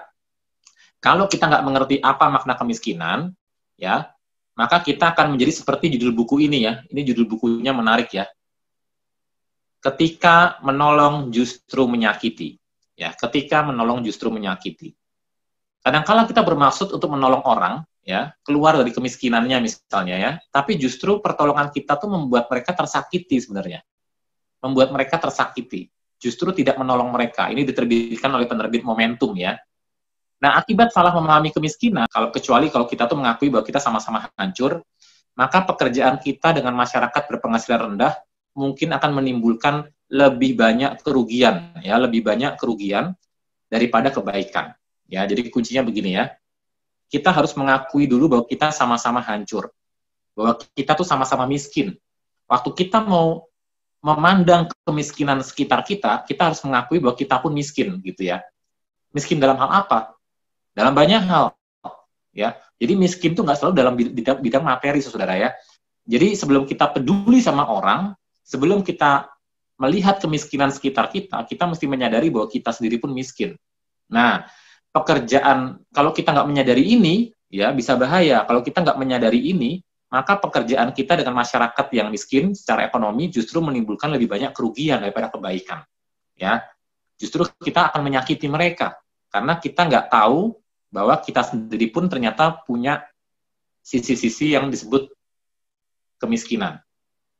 kalau kita nggak mengerti apa makna kemiskinan, ya, maka kita akan menjadi seperti judul buku ini ya. Ini judul bukunya menarik ya. Ketika menolong justru menyakiti. Ya, ketika menolong justru menyakiti. Kadang-kala kita bermaksud untuk menolong orang, ya, keluar dari kemiskinannya misalnya ya, tapi justru pertolongan kita tuh membuat mereka tersakiti sebenarnya. Membuat mereka tersakiti. Justru tidak menolong mereka. Ini diterbitkan oleh penerbit Momentum ya. Nah, akibat salah memahami kemiskinan, kecuali kalau kita tuh mengakui bahwa kita sama-sama hancur, maka pekerjaan kita dengan masyarakat berpenghasilan rendah mungkin akan menimbulkan lebih banyak kerugian, ya, lebih banyak kerugian daripada kebaikan. Ya, jadi kuncinya begini ya. Kita harus mengakui dulu bahwa kita sama-sama hancur. Bahwa kita tuh sama-sama miskin. Waktu kita mau memandang kemiskinan sekitar kita, kita harus mengakui bahwa kita pun miskin, gitu ya. Miskin dalam hal apa? Dalam banyak hal, ya. Jadi miskin itu nggak selalu dalam bidang materi, saudara ya. Jadi sebelum kita peduli sama orang, sebelum kita melihat kemiskinan sekitar kita, kita mesti menyadari bahwa kita sendiri pun miskin. Nah, pekerjaan kalau kita nggak menyadari ini, ya bisa bahaya. Kalau kita nggak menyadari ini, maka pekerjaan kita dengan masyarakat yang miskin secara ekonomi justru menimbulkan lebih banyak kerugian daripada kebaikan. Ya, justru kita akan menyakiti mereka karena kita nggak tahu bahwa kita sendiri pun ternyata punya sisi-sisi yang disebut kemiskinan.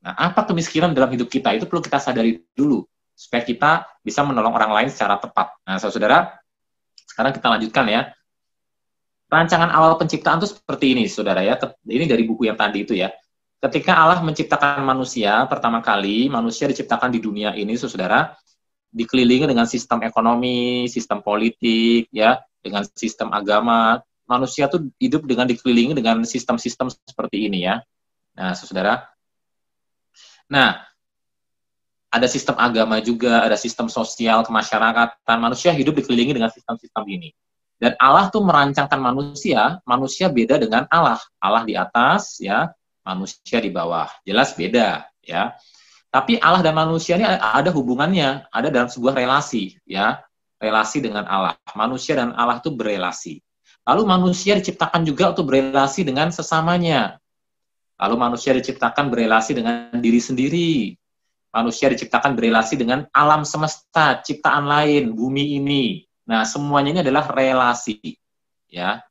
Nah, apa kemiskinan dalam hidup kita? Itu perlu kita sadari dulu, supaya kita bisa menolong orang lain secara tepat. Nah, saudara, sekarang kita lanjutkan ya. Rancangan awal penciptaan itu seperti ini, saudara ya. Ini dari buku yang tadi itu ya. Ketika Allah menciptakan manusia, pertama kali manusia diciptakan di dunia ini, saudara, dikelilingi dengan sistem ekonomi, sistem politik, ya, dengan sistem agama. Manusia tuh hidup dengan dikelilingi dengan sistem-sistem seperti ini ya. Nah, saudara. Nah, ada sistem agama juga, ada sistem sosial, kemasyarakatan. Manusia hidup dikelilingi dengan sistem-sistem ini. Dan Allah tuh merancangkan manusia beda dengan Allah. Allah di atas, ya, manusia di bawah. Jelas beda, ya. Tapi Allah dan manusia ini ada hubungannya, ada dalam sebuah relasi, ya. Relasi dengan Allah. Manusia dan Allah itu berelasi. Lalu manusia diciptakan juga untuk berelasi dengan sesamanya. Lalu manusia diciptakan berelasi dengan diri sendiri. Manusia diciptakan berelasi dengan alam semesta, ciptaan lain, bumi ini. Nah, semuanya ini adalah relasi. Ya.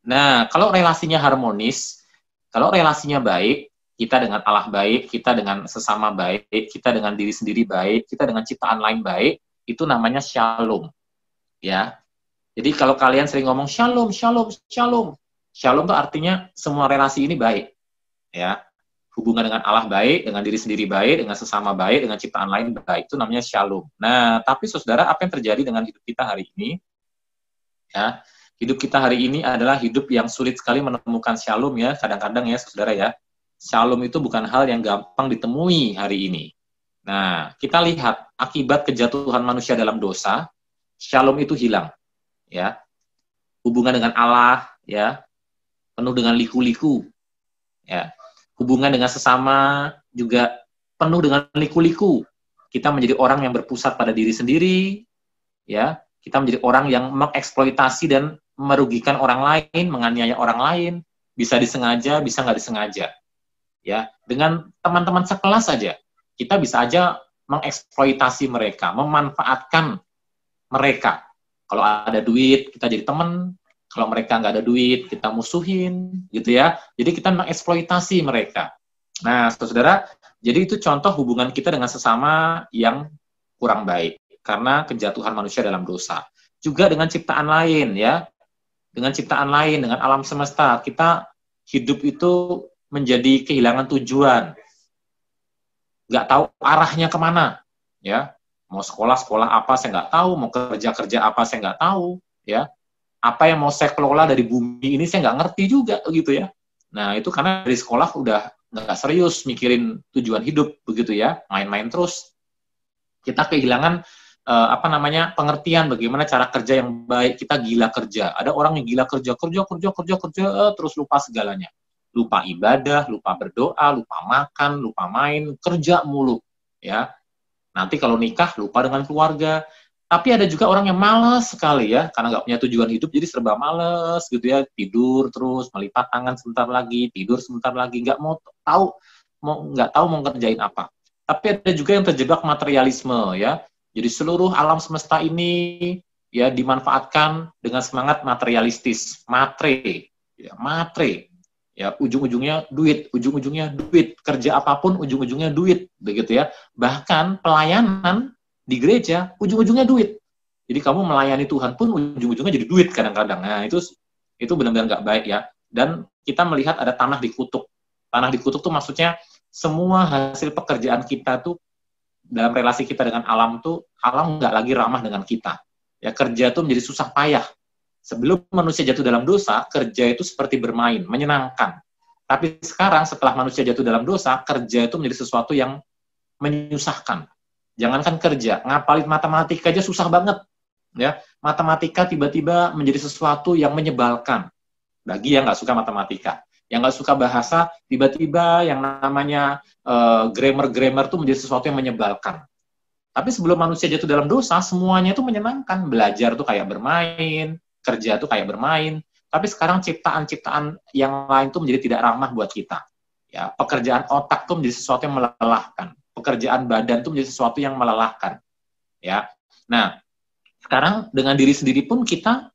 Nah, kalau relasinya harmonis, kalau relasinya baik, kita dengan Allah baik, kita dengan sesama baik, kita dengan diri sendiri baik, kita dengan ciptaan lain baik, itu namanya shalom. Ya. Jadi kalau kalian sering ngomong shalom, shalom, shalom. Shalom itu artinya semua relasi ini baik. Ya. Hubungan dengan Allah baik, dengan diri sendiri baik, dengan sesama baik, dengan ciptaan lain baik. Itu namanya shalom. Nah, tapi saudara, apa yang terjadi dengan hidup kita hari ini? Ya. Hidup kita hari ini adalah hidup yang sulit sekali menemukan shalom ya, kadang-kadang ya, saudara ya. Shalom itu bukan hal yang gampang ditemui hari ini. Nah, kita lihat akibat kejatuhan manusia dalam dosa, shalom itu hilang, ya. Hubungan dengan Allah, ya, penuh dengan liku-liku, ya. Hubungan dengan sesama juga penuh dengan liku-liku. Kita menjadi orang yang berpusat pada diri sendiri, ya. Kita menjadi orang yang mengeksploitasi dan merugikan orang lain, menganiaya orang lain, bisa disengaja, bisa nggak disengaja, ya. Dengan teman-teman sekelas saja. Kita bisa aja mengeksploitasi mereka, memanfaatkan mereka. Kalau ada duit, kita jadi teman. Kalau mereka nggak ada duit, kita musuhin, gitu ya. Jadi kita mengeksploitasi mereka. Nah, saudara, jadi itu contoh hubungan kita dengan sesama yang kurang baik karena kejatuhan manusia dalam dosa. Juga dengan ciptaan lain ya, dengan ciptaan lain, dengan alam semesta, kita hidup itu menjadi kehilangan tujuan, nggak tahu arahnya kemana, ya. Mau sekolah apa saya nggak tahu, mau kerja apa saya nggak tahu, ya. Apa yang mau saya kelola dari bumi ini saya nggak ngerti juga, gitu ya. Nah itu karena dari sekolah udah nggak serius mikirin tujuan hidup, begitu ya, main-main terus. Kita kehilangan pengertian bagaimana cara kerja yang baik. Kita gila kerja. Ada orang yang gila kerja terus lupa segalanya. Lupa ibadah, lupa berdoa, lupa makan, lupa main, kerja mulu, ya. Nanti kalau nikah lupa dengan keluarga. Tapi ada juga orang yang malas sekali ya, karena nggak punya tujuan hidup, jadi serba malas gitu ya, tidur terus, melipat tangan sebentar lagi, tidur sebentar lagi, nggak tahu mau ngerjain apa. Tapi ada juga yang terjebak materialisme ya. Jadi seluruh alam semesta ini ya dimanfaatkan dengan semangat materialistis, matre, ya ujung-ujungnya duit, kerja apapun ujung-ujungnya duit, begitu ya. Bahkan pelayanan di gereja ujung-ujungnya duit. Jadi kamu melayani Tuhan pun ujung-ujungnya jadi duit kadang-kadang. Nah, itu benar-benar nggak baik ya. Dan kita melihat ada tanah dikutuk. Tanah dikutuk tuh maksudnya semua hasil pekerjaan kita tuh dalam relasi kita dengan alam tuh, alam nggak lagi ramah dengan kita. Ya, kerja tuh menjadi susah payah. Sebelum manusia jatuh dalam dosa, kerja itu seperti bermain, menyenangkan. Tapi sekarang setelah manusia jatuh dalam dosa, kerja itu menjadi sesuatu yang menyusahkan. Jangankan kerja, ngapalin matematika aja susah banget. Ya, matematika tiba-tiba menjadi sesuatu yang menyebalkan bagi yang nggak suka matematika. Yang nggak suka bahasa, tiba-tiba yang namanya grammar tuh menjadi sesuatu yang menyebalkan. Tapi sebelum manusia jatuh dalam dosa, semuanya itu menyenangkan. Belajar tuh kayak bermain, kerja tuh kayak bermain. Tapi sekarang ciptaan-ciptaan yang lain tuh menjadi tidak ramah buat kita. Ya, pekerjaan otak tuh menjadi sesuatu yang melelahkan. Pekerjaan badan tuh menjadi sesuatu yang melelahkan. Ya. Nah, sekarang dengan diri sendiri pun kita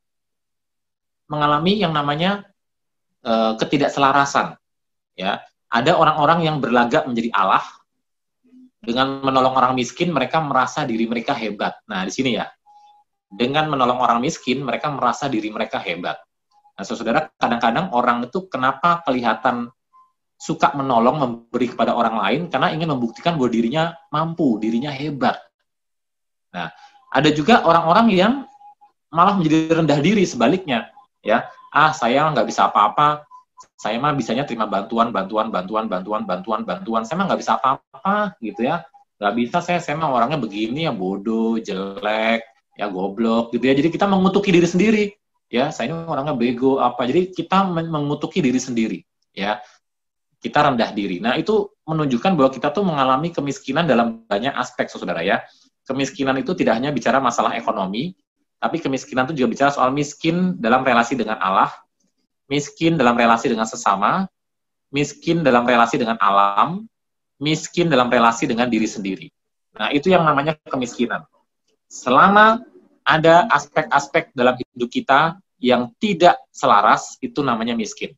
mengalami yang namanya ketidakselarasan. Ya, ada orang-orang yang berlagak menjadi Allah. Dengan menolong orang miskin, mereka merasa diri mereka hebat. Nah, di sini ya. Dengan menolong orang miskin, mereka merasa diri mereka hebat. Nah, saudara, kadang-kadang orang itu kenapa kelihatan suka menolong, memberi kepada orang lain, karena ingin membuktikan bahwa dirinya mampu, dirinya hebat. Nah, ada juga orang-orang yang malah menjadi rendah diri sebaliknya. Ya, saya nggak bisa apa-apa, saya mah bisanya terima bantuan, saya mah nggak bisa apa-apa, gitu ya. Nggak bisa, saya mah orangnya begini, ya bodoh, jelek, ya goblok, gitu ya. Jadi kita mengutuki diri sendiri, ya, saya ini orangnya bego, apa. Jadi kita mengutuki diri sendiri, ya. Kita rendah diri. Nah, itu menunjukkan bahwa kita tuh mengalami kemiskinan dalam banyak aspek, saudara ya. Kemiskinan itu tidak hanya bicara masalah ekonomi, tapi kemiskinan itu juga bicara soal miskin dalam relasi dengan Allah, miskin dalam relasi dengan sesama, miskin dalam relasi dengan alam, miskin dalam relasi dengan diri sendiri. Nah, itu yang namanya kemiskinan. Selama ada aspek-aspek dalam hidup kita yang tidak selaras, itu namanya miskin.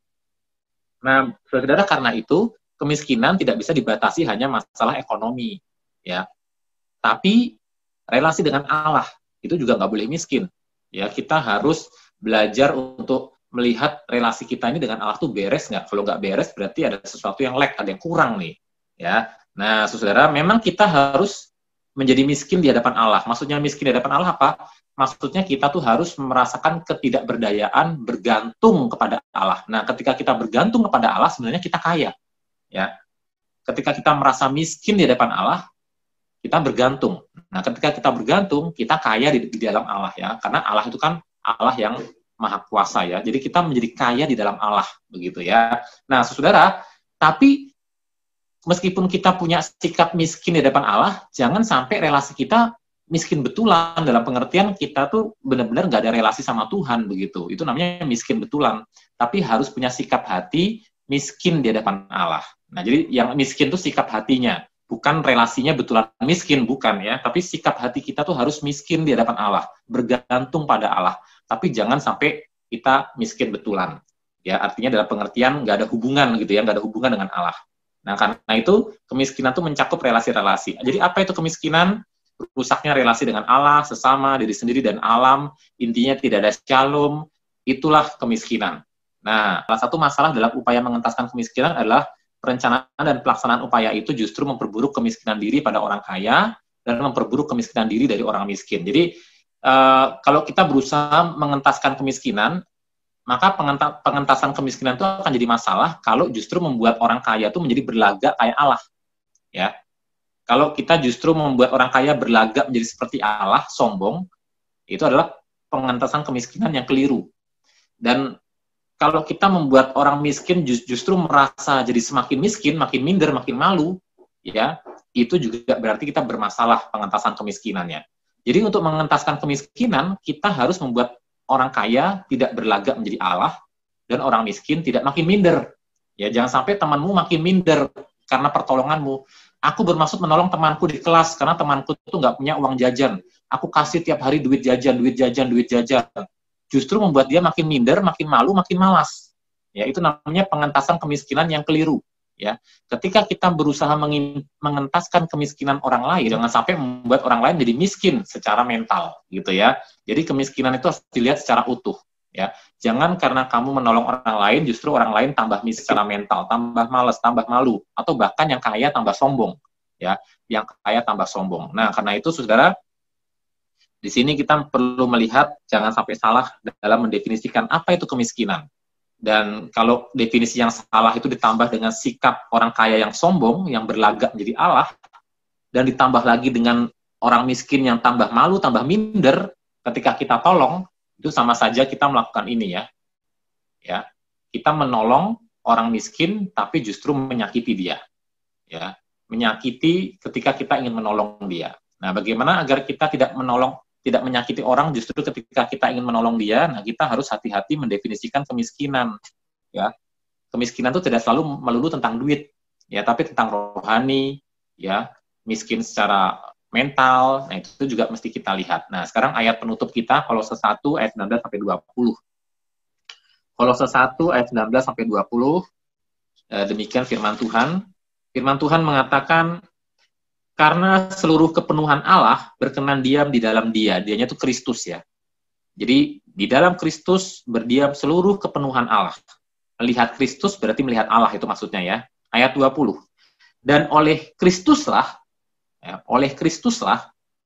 Nah, saudara, karena itu, kemiskinan tidak bisa dibatasi hanya masalah ekonomi, ya. Tapi, relasi dengan Allah, itu juga nggak boleh miskin. Ya, kita harus belajar untuk melihat relasi kita ini dengan Allah tuh beres nggak. Kalau nggak beres, berarti ada sesuatu yang lack, ada yang kurang nih. Ya, nah, saudara, memang kita harus menjadi miskin di hadapan Allah. Maksudnya miskin di hadapan Allah apa? Maksudnya kita tuh harus merasakan ketidakberdayaan, bergantung kepada Allah. Nah, ketika kita bergantung kepada Allah, sebenarnya kita kaya. Ya, ketika kita merasa miskin di hadapan Allah, kita bergantung. Nah, ketika kita bergantung, kita kaya di dalam Allah ya. Karena Allah itu kan Allah yang Maha Kuasa ya. Jadi kita menjadi kaya di dalam Allah, begitu ya. Nah, saudara, tapi meskipun kita punya sikap miskin di hadapan Allah, jangan sampai relasi kita miskin betulan, dalam pengertian kita tuh benar-benar nggak ada relasi sama Tuhan, begitu. Itu namanya miskin betulan. Tapi harus punya sikap hati miskin di hadapan Allah. Nah, jadi yang miskin tuh sikap hatinya, bukan relasinya betulan miskin, bukan ya. Tapi sikap hati kita tuh harus miskin di hadapan Allah, bergantung pada Allah. Tapi jangan sampai kita miskin betulan. Ya, artinya dalam pengertian nggak ada hubungan gitu ya, nggak ada hubungan dengan Allah. Nah, karena itu kemiskinan itu mencakup relasi-relasi. Jadi apa itu kemiskinan? Rusaknya relasi dengan Allah, sesama, diri sendiri, dan alam. Intinya tidak ada shalom, itulah kemiskinan. Nah, salah satu masalah dalam upaya mengentaskan kemiskinan adalah perencanaan dan pelaksanaan upaya itu justru memperburuk kemiskinan diri pada orang kaya dan memperburuk kemiskinan diri dari orang miskin. Jadi, kalau kita berusaha mengentaskan kemiskinan, maka pengentasan kemiskinan itu akan jadi masalah kalau justru membuat orang kaya itu menjadi berlagak kayak Allah. Ya, kalau kita justru membuat orang kaya berlagak menjadi seperti Allah, sombong, itu adalah pengentasan kemiskinan yang keliru. Dan kalau kita membuat orang miskin justru merasa jadi semakin miskin, makin minder, makin malu, ya, itu juga berarti kita bermasalah pengentasan kemiskinannya. Jadi untuk mengentaskan kemiskinan, kita harus membuat orang kaya tidak berlagak menjadi Allah, dan orang miskin tidak makin minder. Ya, jangan sampai temanmu makin minder karena pertolonganmu. Aku bermaksud menolong temanku di kelas, karena temanku itu nggak punya uang jajan. Aku kasih tiap hari duit jajan, duit jajan, duit jajan. Justru membuat dia makin minder, makin malu, makin malas. Ya, itu namanya pengentasan kemiskinan yang keliru. Ya, ketika kita berusaha mengentaskan kemiskinan orang lain, jangan sampai membuat orang lain jadi miskin secara mental, gitu ya. Jadi kemiskinan itu harus dilihat secara utuh. Ya, jangan karena kamu menolong orang lain, justru orang lain tambah miskin secara mental, tambah malas, tambah malu, atau bahkan yang kaya tambah sombong. Ya, yang kaya tambah sombong. Nah, karena itu, saudara, di sini kita perlu melihat jangan sampai salah dalam mendefinisikan apa itu kemiskinan. Dan kalau definisi yang salah itu ditambah dengan sikap orang kaya yang sombong, yang berlagak menjadi Allah, dan ditambah lagi dengan orang miskin yang tambah malu, tambah minder ketika kita tolong, itu sama saja kita melakukan ini ya. Ya, kita menolong orang miskin tapi justru menyakiti dia. Ya, menyakiti ketika kita ingin menolong dia. Nah, bagaimana agar kita tidak menyakiti orang justru ketika kita ingin menolong dia? Nah, kita harus hati-hati mendefinisikan kemiskinan. Ya, kemiskinan itu tidak selalu melulu tentang duit, ya, tapi tentang rohani, ya, miskin secara mental. Nah, itu juga mesti kita lihat. Nah, sekarang ayat penutup kita, Kolose 1 ayat 19 sampai 20. Kolose 1 ayat 19 sampai 20. Demikian firman Tuhan. Firman Tuhan mengatakan, karena seluruh kepenuhan Allah berkenan diam di dalam dia. Dianya itu Kristus ya. Jadi di dalam Kristus berdiam seluruh kepenuhan Allah. Melihat Kristus berarti melihat Allah, itu maksudnya ya. Ayat 20. Dan oleh Kristuslah,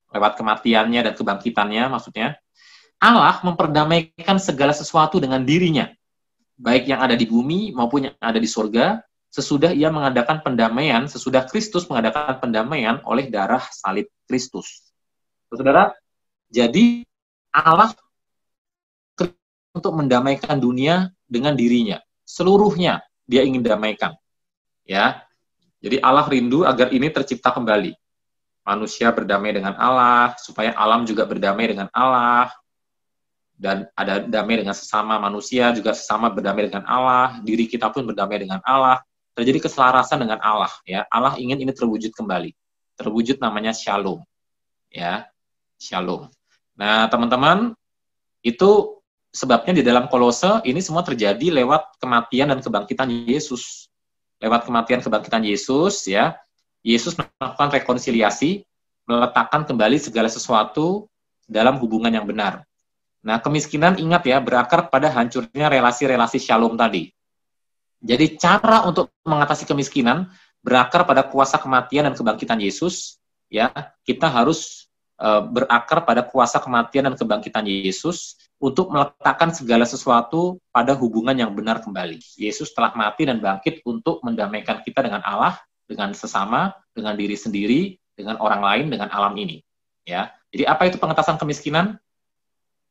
lewat kematiannya dan kebangkitannya maksudnya, Allah memperdamaikan segala sesuatu dengan dirinya. Baik yang ada di bumi maupun yang ada di surga, sesudah Kristus mengadakan pendamaian oleh darah salib Kristus. Saudara, jadi Allah untuk mendamaikan dunia dengan dirinya. Seluruhnya dia ingin damaikan. Ya. Jadi Allah rindu agar ini tercipta kembali. Manusia berdamai dengan Allah, supaya alam juga berdamai dengan Allah, dan ada damai dengan sesama manusia, juga sesama berdamai dengan Allah, diri kita pun berdamai dengan Allah. Terjadi keselarasan dengan Allah, ya. Allah ingin ini terwujud kembali. Terwujud namanya shalom. Ya, shalom. Nah, teman-teman, itu sebabnya di dalam Kolose ini semua terjadi lewat kematian dan kebangkitan Yesus. Lewat kematian kebangkitan Yesus, ya. Yesus melakukan rekonsiliasi, meletakkan kembali segala sesuatu dalam hubungan yang benar. Nah, kemiskinan, ingat ya, berakar pada hancurnya relasi-relasi shalom tadi. Jadi cara untuk mengatasi kemiskinan berakar pada kuasa kematian dan kebangkitan Yesus. Ya, kita harus berakar pada kuasa kematian dan kebangkitan Yesus untuk meletakkan segala sesuatu pada hubungan yang benar kembali. Yesus telah mati dan bangkit untuk mendamaikan kita dengan Allah, dengan sesama, dengan diri sendiri, dengan orang lain, dengan alam ini. Ya, jadi apa itu pengentasan kemiskinan?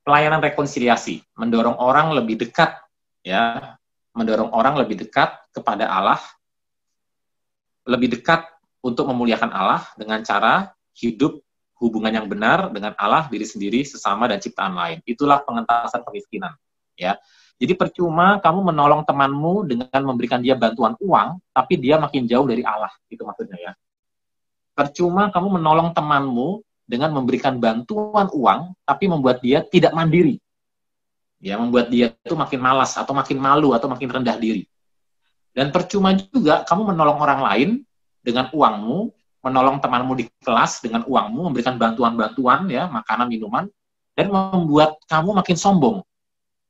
Pelayanan rekonsiliasi, mendorong orang lebih dekat, ya. Mendorong orang lebih dekat kepada Allah, lebih dekat untuk memuliakan Allah dengan cara hidup hubungan yang benar dengan Allah, diri sendiri, sesama, dan ciptaan lain. Itulah pengentasan kemiskinan. Ya. Jadi percuma kamu menolong temanmu dengan memberikan dia bantuan uang, tapi dia makin jauh dari Allah. Itu maksudnya ya. Percuma kamu menolong temanmu dengan memberikan bantuan uang, tapi membuat dia tidak mandiri. Ya, membuat dia itu makin malas, atau makin malu, atau makin rendah diri. Dan percuma juga kamu menolong orang lain dengan uangmu, menolong temanmu di kelas dengan uangmu, memberikan bantuan-bantuan, ya, makanan, minuman, dan membuat kamu makin sombong.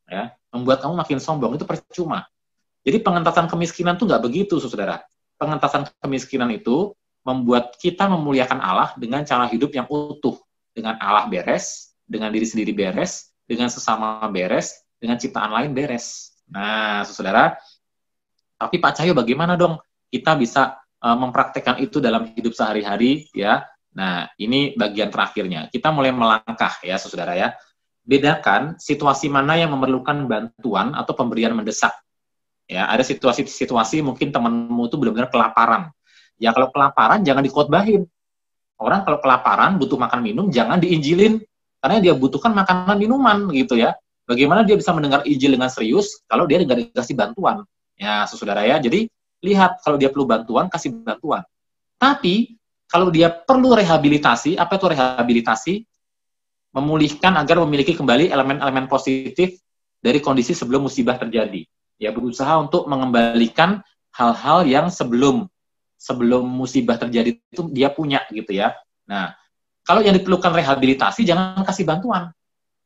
Ya, membuat kamu makin sombong, itu percuma. Jadi pengentasan kemiskinan itu nggak begitu, saudara. Pengentasan kemiskinan itu membuat kita memuliakan Allah dengan cara hidup yang utuh. Dengan Allah beres, dengan diri sendiri beres, dengan sesama beres, dengan ciptaan lain beres. Nah, saudara, tapi Pak Cahyo bagaimana dong kita bisa mempraktekkan itu dalam hidup sehari-hari, ya? Nah, ini bagian terakhirnya. Kita mulai melangkah, ya, saudara, ya. Bedakan situasi mana yang memerlukan bantuan atau pemberian mendesak. Ya, ada situasi-situasi mungkin temanmu itu benar-benar kelaparan. Ya, kalau kelaparan jangan dikhotbahin. Orang kalau kelaparan butuh makan minum jangan diinjilin karena dia butuhkan makanan minuman gitu ya. Bagaimana dia bisa mendengar Injil dengan serius kalau dia nggak dikasih bantuan? Ya, saudara ya. Jadi lihat kalau dia perlu bantuan kasih bantuan. Tapi kalau dia perlu rehabilitasi, apa itu rehabilitasi? Memulihkan agar memiliki kembali elemen-elemen positif dari kondisi sebelum musibah terjadi. Ya, berusaha untuk mengembalikan hal-hal yang sebelum musibah terjadi itu dia punya gitu ya. Nah, kalau yang diperlukan rehabilitasi jangan kasih bantuan,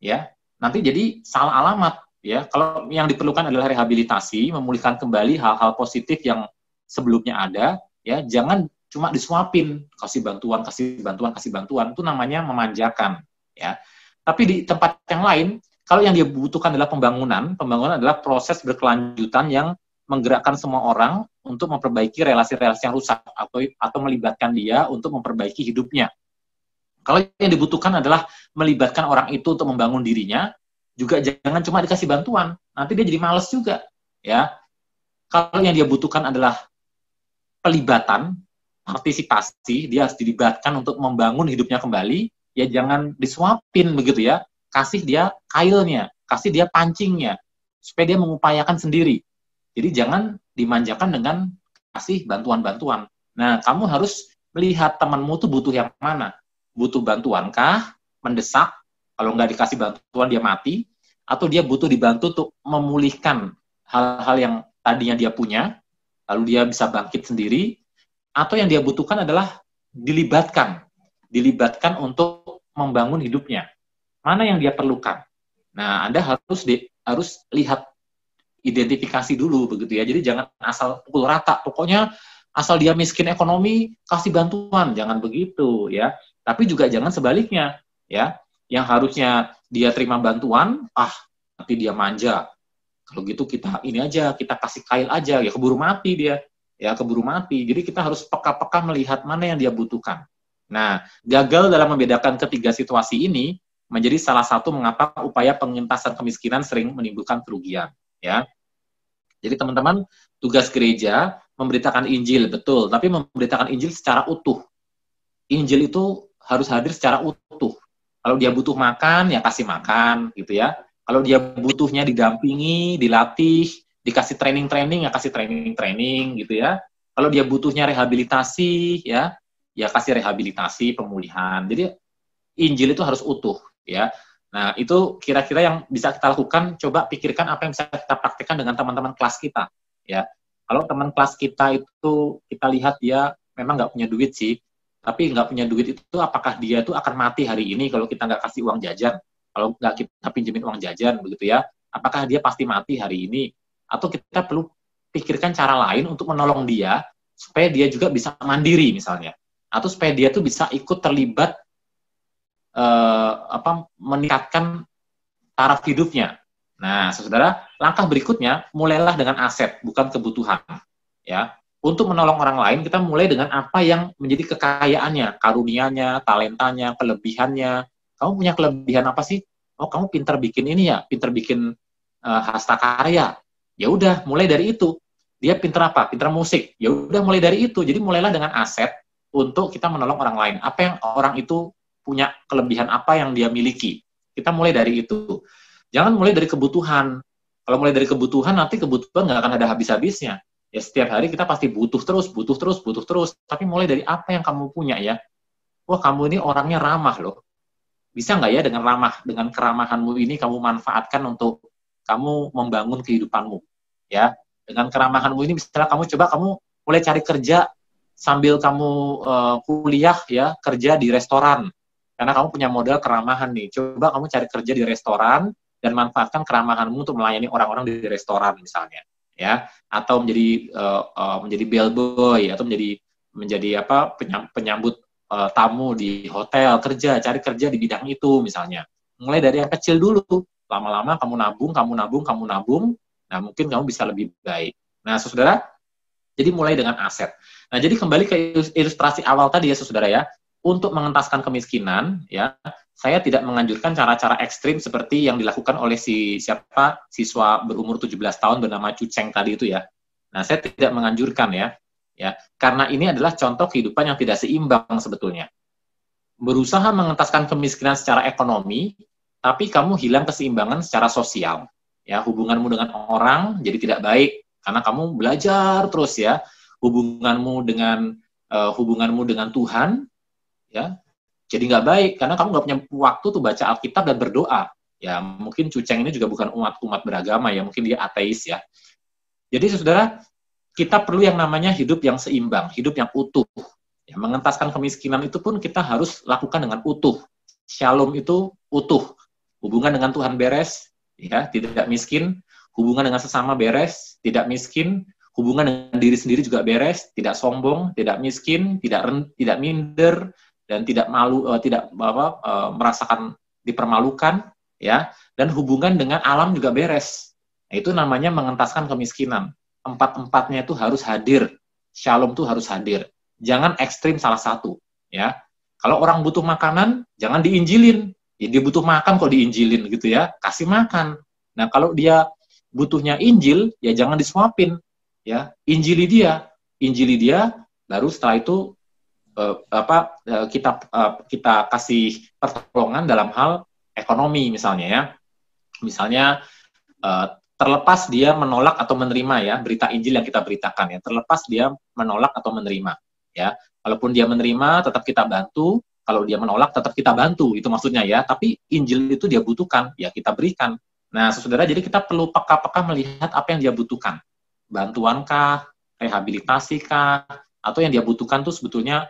ya. Nanti jadi salah alamat, ya. Kalau yang diperlukan adalah rehabilitasi, memulihkan kembali hal-hal positif yang sebelumnya ada, ya. Jangan cuma disuapin, kasih bantuan, itu namanya memanjakan, ya. Tapi di tempat yang lain, kalau yang dia butuhkan adalah pembangunan adalah proses berkelanjutan yang menggerakkan semua orang untuk memperbaiki relasi-relasi yang rusak atau melibatkan dia untuk memperbaiki hidupnya. Kalau yang dibutuhkan adalah melibatkan orang itu untuk membangun dirinya, juga jangan cuma dikasih bantuan, nanti dia jadi malas juga, ya. Kalau yang dia butuhkan adalah pelibatan, partisipasi, dia harus dilibatkan untuk membangun hidupnya kembali, ya jangan disuapin begitu ya. Kasih dia kailnya, kasih dia pancingnya, supaya dia mengupayakan sendiri. Jadi jangan dimanjakan dengan kasih bantuan-bantuan. Nah, kamu harus melihat temanmu tuh butuh yang mana. Butuh bantuan kah? Mendesak? Kalau nggak dikasih bantuan dia mati? Atau dia butuh dibantu untuk memulihkan hal-hal yang tadinya dia punya, lalu dia bisa bangkit sendiri? Atau yang dia butuhkan adalah dilibatkan untuk membangun hidupnya. Mana yang dia perlukan? Nah, Anda harus lihat, identifikasi dulu begitu ya. Jadi jangan asal pukul rata. Pokoknya asal dia miskin ekonomi kasih bantuan, jangan begitu ya. Tapi juga jangan sebaliknya ya. Yang harusnya dia terima bantuan, tapi dia manja. Kalau gitu kita ini aja, kita kasih kail aja, ya keburu mati dia. Ya keburu mati. Jadi kita harus peka-peka melihat mana yang dia butuhkan. Nah, gagal dalam membedakan ketiga situasi ini menjadi salah satu mengapa upaya pengentasan kemiskinan sering menimbulkan kerugian, ya. Jadi teman-teman, tugas gereja memberitakan Injil, betul, tapi memberitakan Injil secara utuh. Injil itu harus hadir secara utuh. Kalau dia butuh makan, ya kasih makan, gitu ya. Kalau dia butuhnya didampingi, dilatih, dikasih training-training, ya kasih training-training, gitu ya. Kalau dia butuhnya rehabilitasi, ya kasih rehabilitasi, pemulihan. Jadi Injil itu harus utuh, ya. Nah, itu kira-kira yang bisa kita lakukan. Coba pikirkan apa yang bisa kita praktekkan dengan teman-teman kelas kita, ya. Kalau teman kelas kita itu kita lihat dia memang nggak punya duit sih, tapi nggak punya duit itu apakah dia itu akan mati hari ini kalau kita nggak kasih uang jajan? Kalau nggak kita pinjemin uang jajan, begitu ya? Apakah dia pasti mati hari ini? Atau kita perlu pikirkan cara lain untuk menolong dia supaya dia juga bisa mandiri misalnya, atau supaya dia tuh bisa ikut terlibat meningkatkan taraf hidupnya. Nah, saudara, langkah berikutnya mulailah dengan aset, bukan kebutuhan. Ya, untuk menolong orang lain kita mulai dengan apa yang menjadi kekayaannya, karunianya, talentanya, kelebihannya. Kamu punya kelebihan apa sih? Oh, kamu pintar bikin ini ya, pintar bikin hastakarya. Ya udah, mulai dari itu. Dia pintar apa? Pintar musik. Ya udah, mulai dari itu. Jadi mulailah dengan aset untuk kita menolong orang lain. Apa yang orang itu punya, kelebihan apa yang dia miliki. Kita mulai dari itu. Jangan mulai dari kebutuhan. Kalau mulai dari kebutuhan, nanti kebutuhan nggak akan ada habis-habisnya. Ya setiap hari kita pasti butuh terus. Tapi mulai dari apa yang kamu punya ya. Wah, kamu ini orangnya ramah loh. Bisa nggak ya dengan keramahanmu ini kamu manfaatkan untuk kamu membangun kehidupanmu. Ya. Dengan keramahanmu ini, misalnya kamu mulai cari kerja sambil kamu kuliah ya, kerja di restoran. Karena kamu punya modal keramahan nih. Coba kamu cari kerja di restoran dan manfaatkan keramahanmu untuk melayani orang-orang di restoran misalnya, ya. Atau menjadi bellboy atau menjadi apa penyambut tamu di hotel, cari kerja di bidang itu misalnya. Mulai dari yang kecil dulu. Lama-lama kamu nabung. Nah, mungkin kamu bisa lebih baik. Nah, saudara, jadi mulai dengan aset. Nah, jadi kembali ke ilustrasi awal tadi ya, saudara ya. Untuk mengentaskan kemiskinan, ya, saya tidak menganjurkan cara-cara ekstrim seperti yang dilakukan oleh siswa berumur 17 tahun bernama Cuceng tadi itu ya. Nah, saya tidak menganjurkan ya, karena ini adalah contoh kehidupan yang tidak seimbang sebetulnya. Berusaha mengentaskan kemiskinan secara ekonomi, tapi kamu hilang keseimbangan secara sosial. Ya, hubunganmu dengan orang jadi tidak baik karena kamu belajar terus ya. Hubunganmu dengan Tuhan ya jadi nggak baik karena kamu nggak punya waktu tuh baca Alkitab dan berdoa. Ya, mungkin Cuceng ini juga bukan umat beragama ya, mungkin dia ateis ya. Jadi saudara, kita perlu yang namanya hidup yang seimbang, hidup yang utuh. Ya, mengentaskan kemiskinan itu pun kita harus lakukan dengan utuh. Shalom itu utuh. Hubungan dengan Tuhan beres, ya, tidak miskin. Hubungan dengan sesama beres, tidak miskin. Hubungan dengan diri sendiri juga beres, tidak sombong, tidak miskin, tidak minder, dan tidak merasakan dipermalukan, ya. Dan hubungan dengan alam juga beres. Nah, itu namanya mengentaskan kemiskinan. Empat-empatnya itu harus hadir. Shalom itu harus hadir. Jangan ekstrim salah satu, ya. Kalau orang butuh makanan, jangan diinjilin. Ya, dia butuh makan kok diinjilin gitu ya, kasih makan. Nah, kalau dia butuhnya Injil, ya jangan disuapin, ya. Injili dia, baru setelah itu kita kasih pertolongan dalam hal ekonomi misalnya ya. Misalnya terlepas dia menolak atau menerima ya berita Injil yang kita beritakan ya, terlepas dia menolak atau menerima ya. Walaupun dia menerima tetap kita bantu, kalau dia menolak tetap kita bantu, itu maksudnya ya. Tapi Injil itu dia butuhkan, ya kita berikan. Nah, saudara, jadi kita perlu peka-peka melihat apa yang dia butuhkan. Bantuankah, rehabilitasikah, atau yang dia butuhkan tuh sebetulnya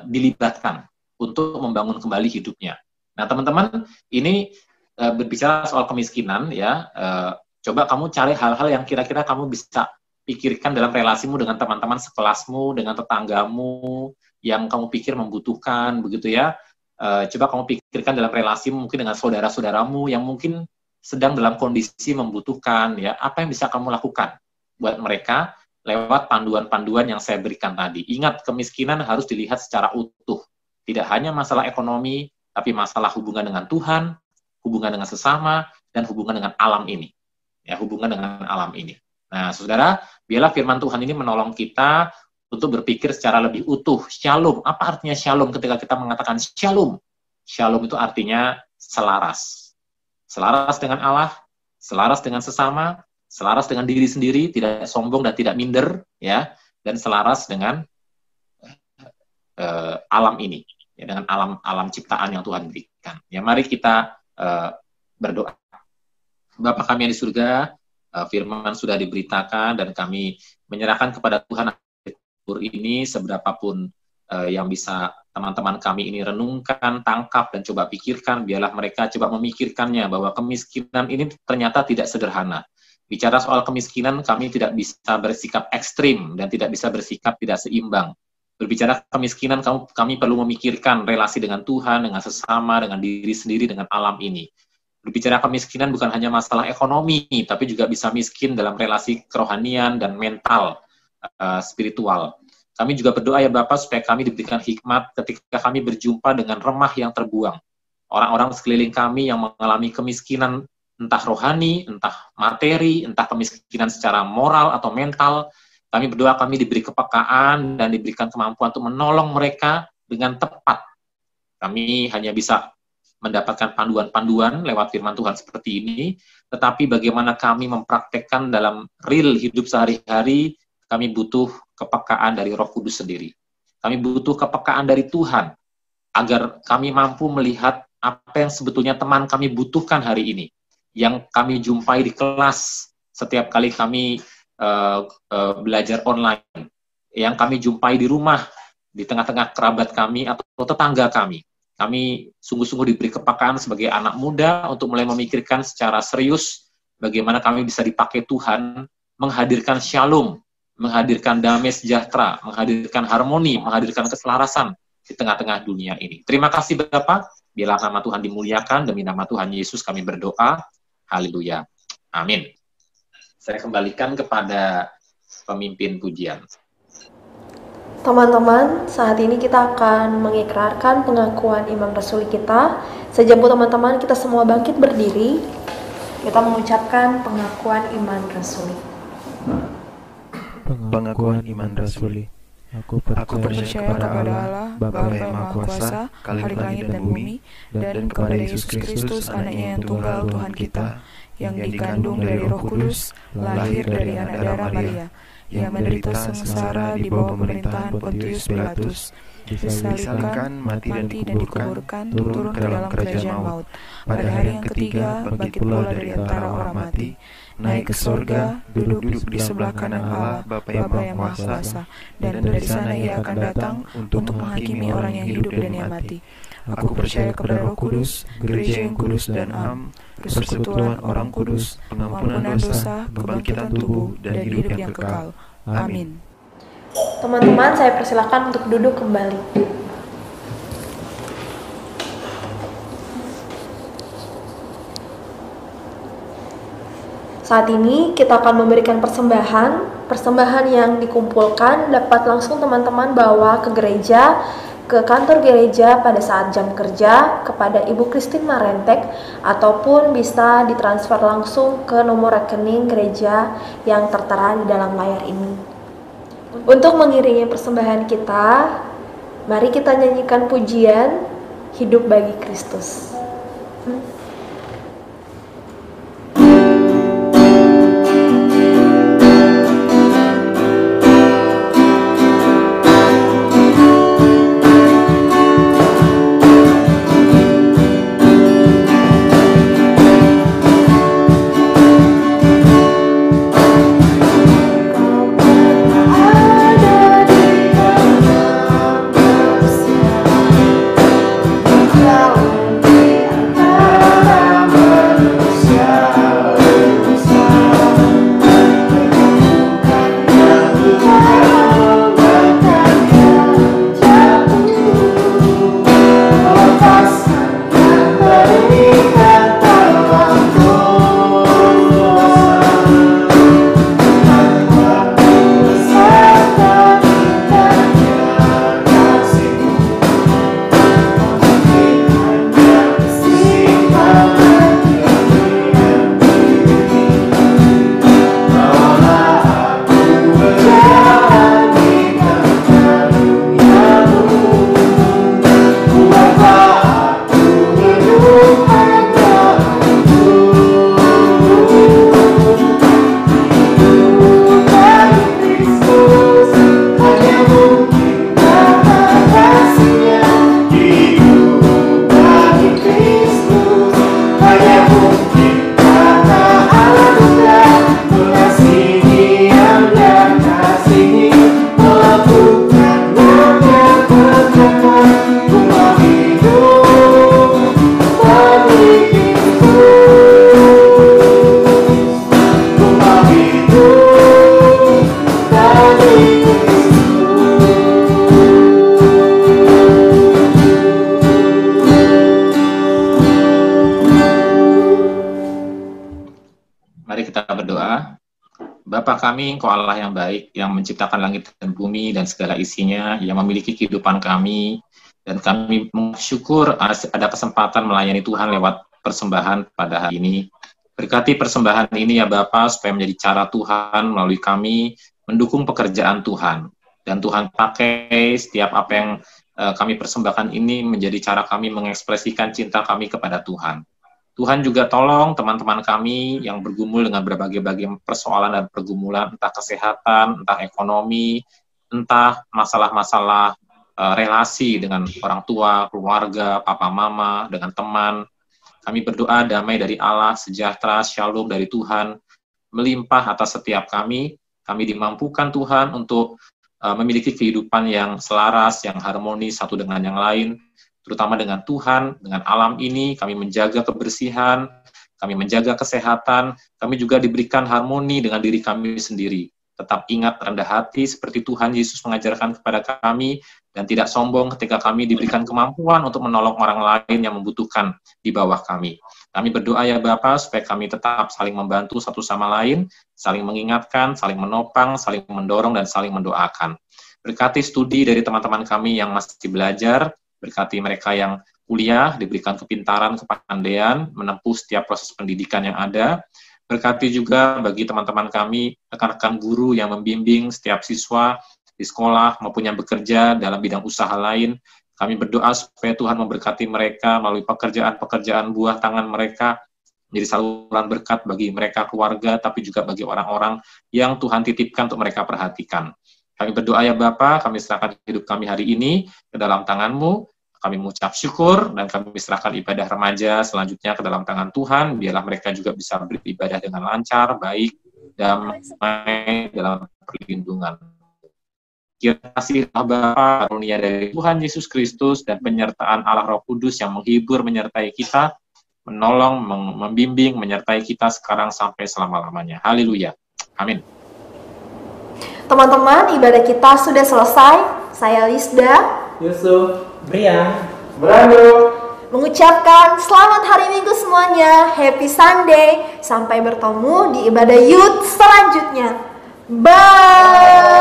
dilibatkan untuk membangun kembali hidupnya. Nah, teman-teman, ini berbicara soal kemiskinan ya. Coba kamu cari hal-hal yang kira-kira kamu bisa pikirkan dalam relasimu dengan teman-teman sekelasmu, dengan tetanggamu yang kamu pikir membutuhkan, begitu ya. Coba kamu pikirkan dalam relasimu mungkin dengan saudara-saudaramu yang mungkin sedang dalam kondisi membutuhkan, ya. Apa yang bisa kamu lakukan buat mereka lewat panduan-panduan yang saya berikan tadi. Ingat, kemiskinan harus dilihat secara utuh. Tidak hanya masalah ekonomi, tapi masalah hubungan dengan Tuhan, hubungan dengan sesama, dan hubungan dengan alam ini. Ya, hubungan dengan alam ini. Nah, saudara, biarlah firman Tuhan ini menolong kita untuk berpikir secara lebih utuh. Shalom. Apa artinya shalom ketika kita mengatakan shalom? Shalom itu artinya selaras. Selaras dengan Allah, selaras dengan sesama, selaras dengan diri sendiri, tidak sombong dan tidak minder, ya, dan selaras dengan alam ini, ya, dengan alam ciptaan yang Tuhan berikan. Ya, mari kita berdoa. Bapa kami yang di surga, firman sudah diberitakan dan kami menyerahkan kepada Tuhan ini seberapapun yang bisa teman-teman kami ini renungkan, tangkap, dan coba pikirkan, biarlah mereka coba memikirkannya bahwa kemiskinan ini ternyata tidak sederhana. Bicara soal kemiskinan, kami tidak bisa bersikap ekstrim dan tidak bisa bersikap tidak seimbang. Berbicara kemiskinan, kami perlu memikirkan relasi dengan Tuhan, dengan sesama, dengan diri sendiri, dengan alam ini. Berbicara kemiskinan bukan hanya masalah ekonomi, tapi juga bisa miskin dalam relasi kerohanian dan mental, spiritual. Kami juga berdoa ya Bapak supaya kami diberikan hikmat ketika kami berjumpa dengan remah yang terbuang. Orang-orang sekeliling kami yang mengalami kemiskinan entah rohani, entah materi, entah kemiskinan secara moral atau mental. Kami berdoa kami diberi kepekaan dan diberikan kemampuan untuk menolong mereka dengan tepat. Kami hanya bisa mendapatkan panduan-panduan lewat firman Tuhan seperti ini, tetapi bagaimana kami mempraktekkan dalam real hidup sehari-hari, kami butuh kepekaan dari Roh Kudus sendiri. Kami butuh kepekaan dari Tuhan, agar kami mampu melihat apa yang sebetulnya teman kami butuhkan hari ini, yang kami jumpai di kelas setiap kali kami belajar online yang kami jumpai di rumah, di tengah-tengah kerabat kami atau tetangga kami. Kami sungguh-sungguh diberi kepekaan sebagai anak muda untuk mulai memikirkan secara serius bagaimana kami bisa dipakai Tuhan menghadirkan shalom, menghadirkan damai sejahtera, menghadirkan harmoni, menghadirkan keselarasan di tengah-tengah dunia ini. Terima kasih Bapak, biarlah nama Tuhan dimuliakan, demi nama Tuhan Yesus kami berdoa. Haleluya. Amin. Saya kembalikan kepada pemimpin pujian. Teman-teman, saat ini kita akan mengikrarkan pengakuan iman rasuli kita. Sejambu teman-teman, kita semua bangkit berdiri. Kita mengucapkan pengakuan iman rasuli. Pengakuan iman rasuli. Aku percaya kepada Allah, Bapa yang Maha Kuasa, Khalik langit dan bumi, dan kepada Yesus Kristus, Anaknya yang tunggal Tuhan kita, yang dikandung dari Roh Kudus, lahir dari anak darah Maria, yang menderita sengsara di bawah pemerintahan Pontius Pilatus, disalibkan, mati dan dikuburkan, turun ke dalam kerajaan maut. Pada hari yang ketiga, bangkit pula dari antara orang mati, naik ke sorga, duduk di sebelah kanan Allah, Bapa yang Maha Kuasa, dan dari sana Ia akan datang untuk menghakimi orang yang hidup dan yang mati. Aku percaya kepada Roh Kudus, gereja yang kudus dan am, persekutuan orang kudus, pengampunan dosa, kebangkitan tubuh, dan hidup yang kekal. Amin. Teman-teman, saya persilakan untuk duduk kembali. Saat ini kita akan memberikan persembahan yang dikumpulkan dapat langsung teman-teman bawa ke gereja, ke kantor gereja pada saat jam kerja kepada Ibu Christine Marentek, ataupun bisa ditransfer langsung ke nomor rekening gereja yang tertera di dalam layar ini. Untuk mengiringi persembahan kita, mari kita nyanyikan pujian Hidup bagi Kristus. Bapa kami, Engkau Allah yang baik, yang menciptakan langit dan bumi dan segala isinya, yang memiliki kehidupan kami, dan kami bersyukur ada kesempatan melayani Tuhan lewat persembahan pada hari ini. Berkati persembahan ini ya Bapa, supaya menjadi cara Tuhan melalui kami mendukung pekerjaan Tuhan. Dan Tuhan pakai setiap apa yang kami persembahkan ini menjadi cara kami mengekspresikan cinta kami kepada Tuhan. Tuhan juga tolong teman-teman kami yang bergumul dengan berbagai-bagai persoalan dan pergumulan, entah kesehatan, entah ekonomi, entah masalah-masalah relasi dengan orang tua, keluarga, papa mama, dengan teman. Kami berdoa damai dari Allah, sejahtera, shalom dari Tuhan, melimpah atas setiap kami, Kami dimampukan Tuhan untuk memiliki kehidupan yang selaras, yang harmonis satu dengan yang lain, terutama dengan Tuhan, dengan alam ini. Kami menjaga kebersihan, kami menjaga kesehatan, kami juga diberikan harmoni dengan diri kami sendiri. Tetap ingat rendah hati seperti Tuhan Yesus mengajarkan kepada kami, dan tidak sombong ketika kami diberikan kemampuan untuk menolong orang lain yang membutuhkan di bawah kami. Kami berdoa ya Bapa, supaya kami tetap saling membantu satu sama lain, saling mengingatkan, saling menopang, saling mendorong, dan saling mendoakan. Berkati studi dari teman-teman kami yang masih belajar, berkati mereka yang kuliah, diberikan kepintaran, kepandaian, menempuh setiap proses pendidikan yang ada. Berkati juga bagi teman-teman kami, rekan-rekan guru yang membimbing setiap siswa di sekolah maupun yang bekerja dalam bidang usaha lain. Kami berdoa supaya Tuhan memberkati mereka melalui pekerjaan-pekerjaan buah tangan mereka, menjadi saluran berkat bagi mereka keluarga, tapi juga bagi orang-orang yang Tuhan titipkan untuk mereka perhatikan. Kami berdoa ya Bapa, kami serahkan hidup kami hari ini ke dalam tangan-Mu. Kami mengucap syukur dan kami serahkan ibadah remaja selanjutnya ke dalam tangan Tuhan. Biarlah mereka juga bisa beribadah dengan lancar, baik, damai dalam perlindungan. Kiranya Bapa, karunia dari Tuhan Yesus Kristus dan penyertaan Allah Roh Kudus yang menghibur menyertai kita, menolong, membimbing, menyertai kita sekarang sampai selama-lamanya. Haleluya. Amin. Teman-teman, ibadah kita sudah selesai. Saya Lisda, Yusuf, Brian, Brando, mengucapkan selamat hari Minggu semuanya. Happy Sunday. Sampai bertemu di ibadah youth selanjutnya. Bye.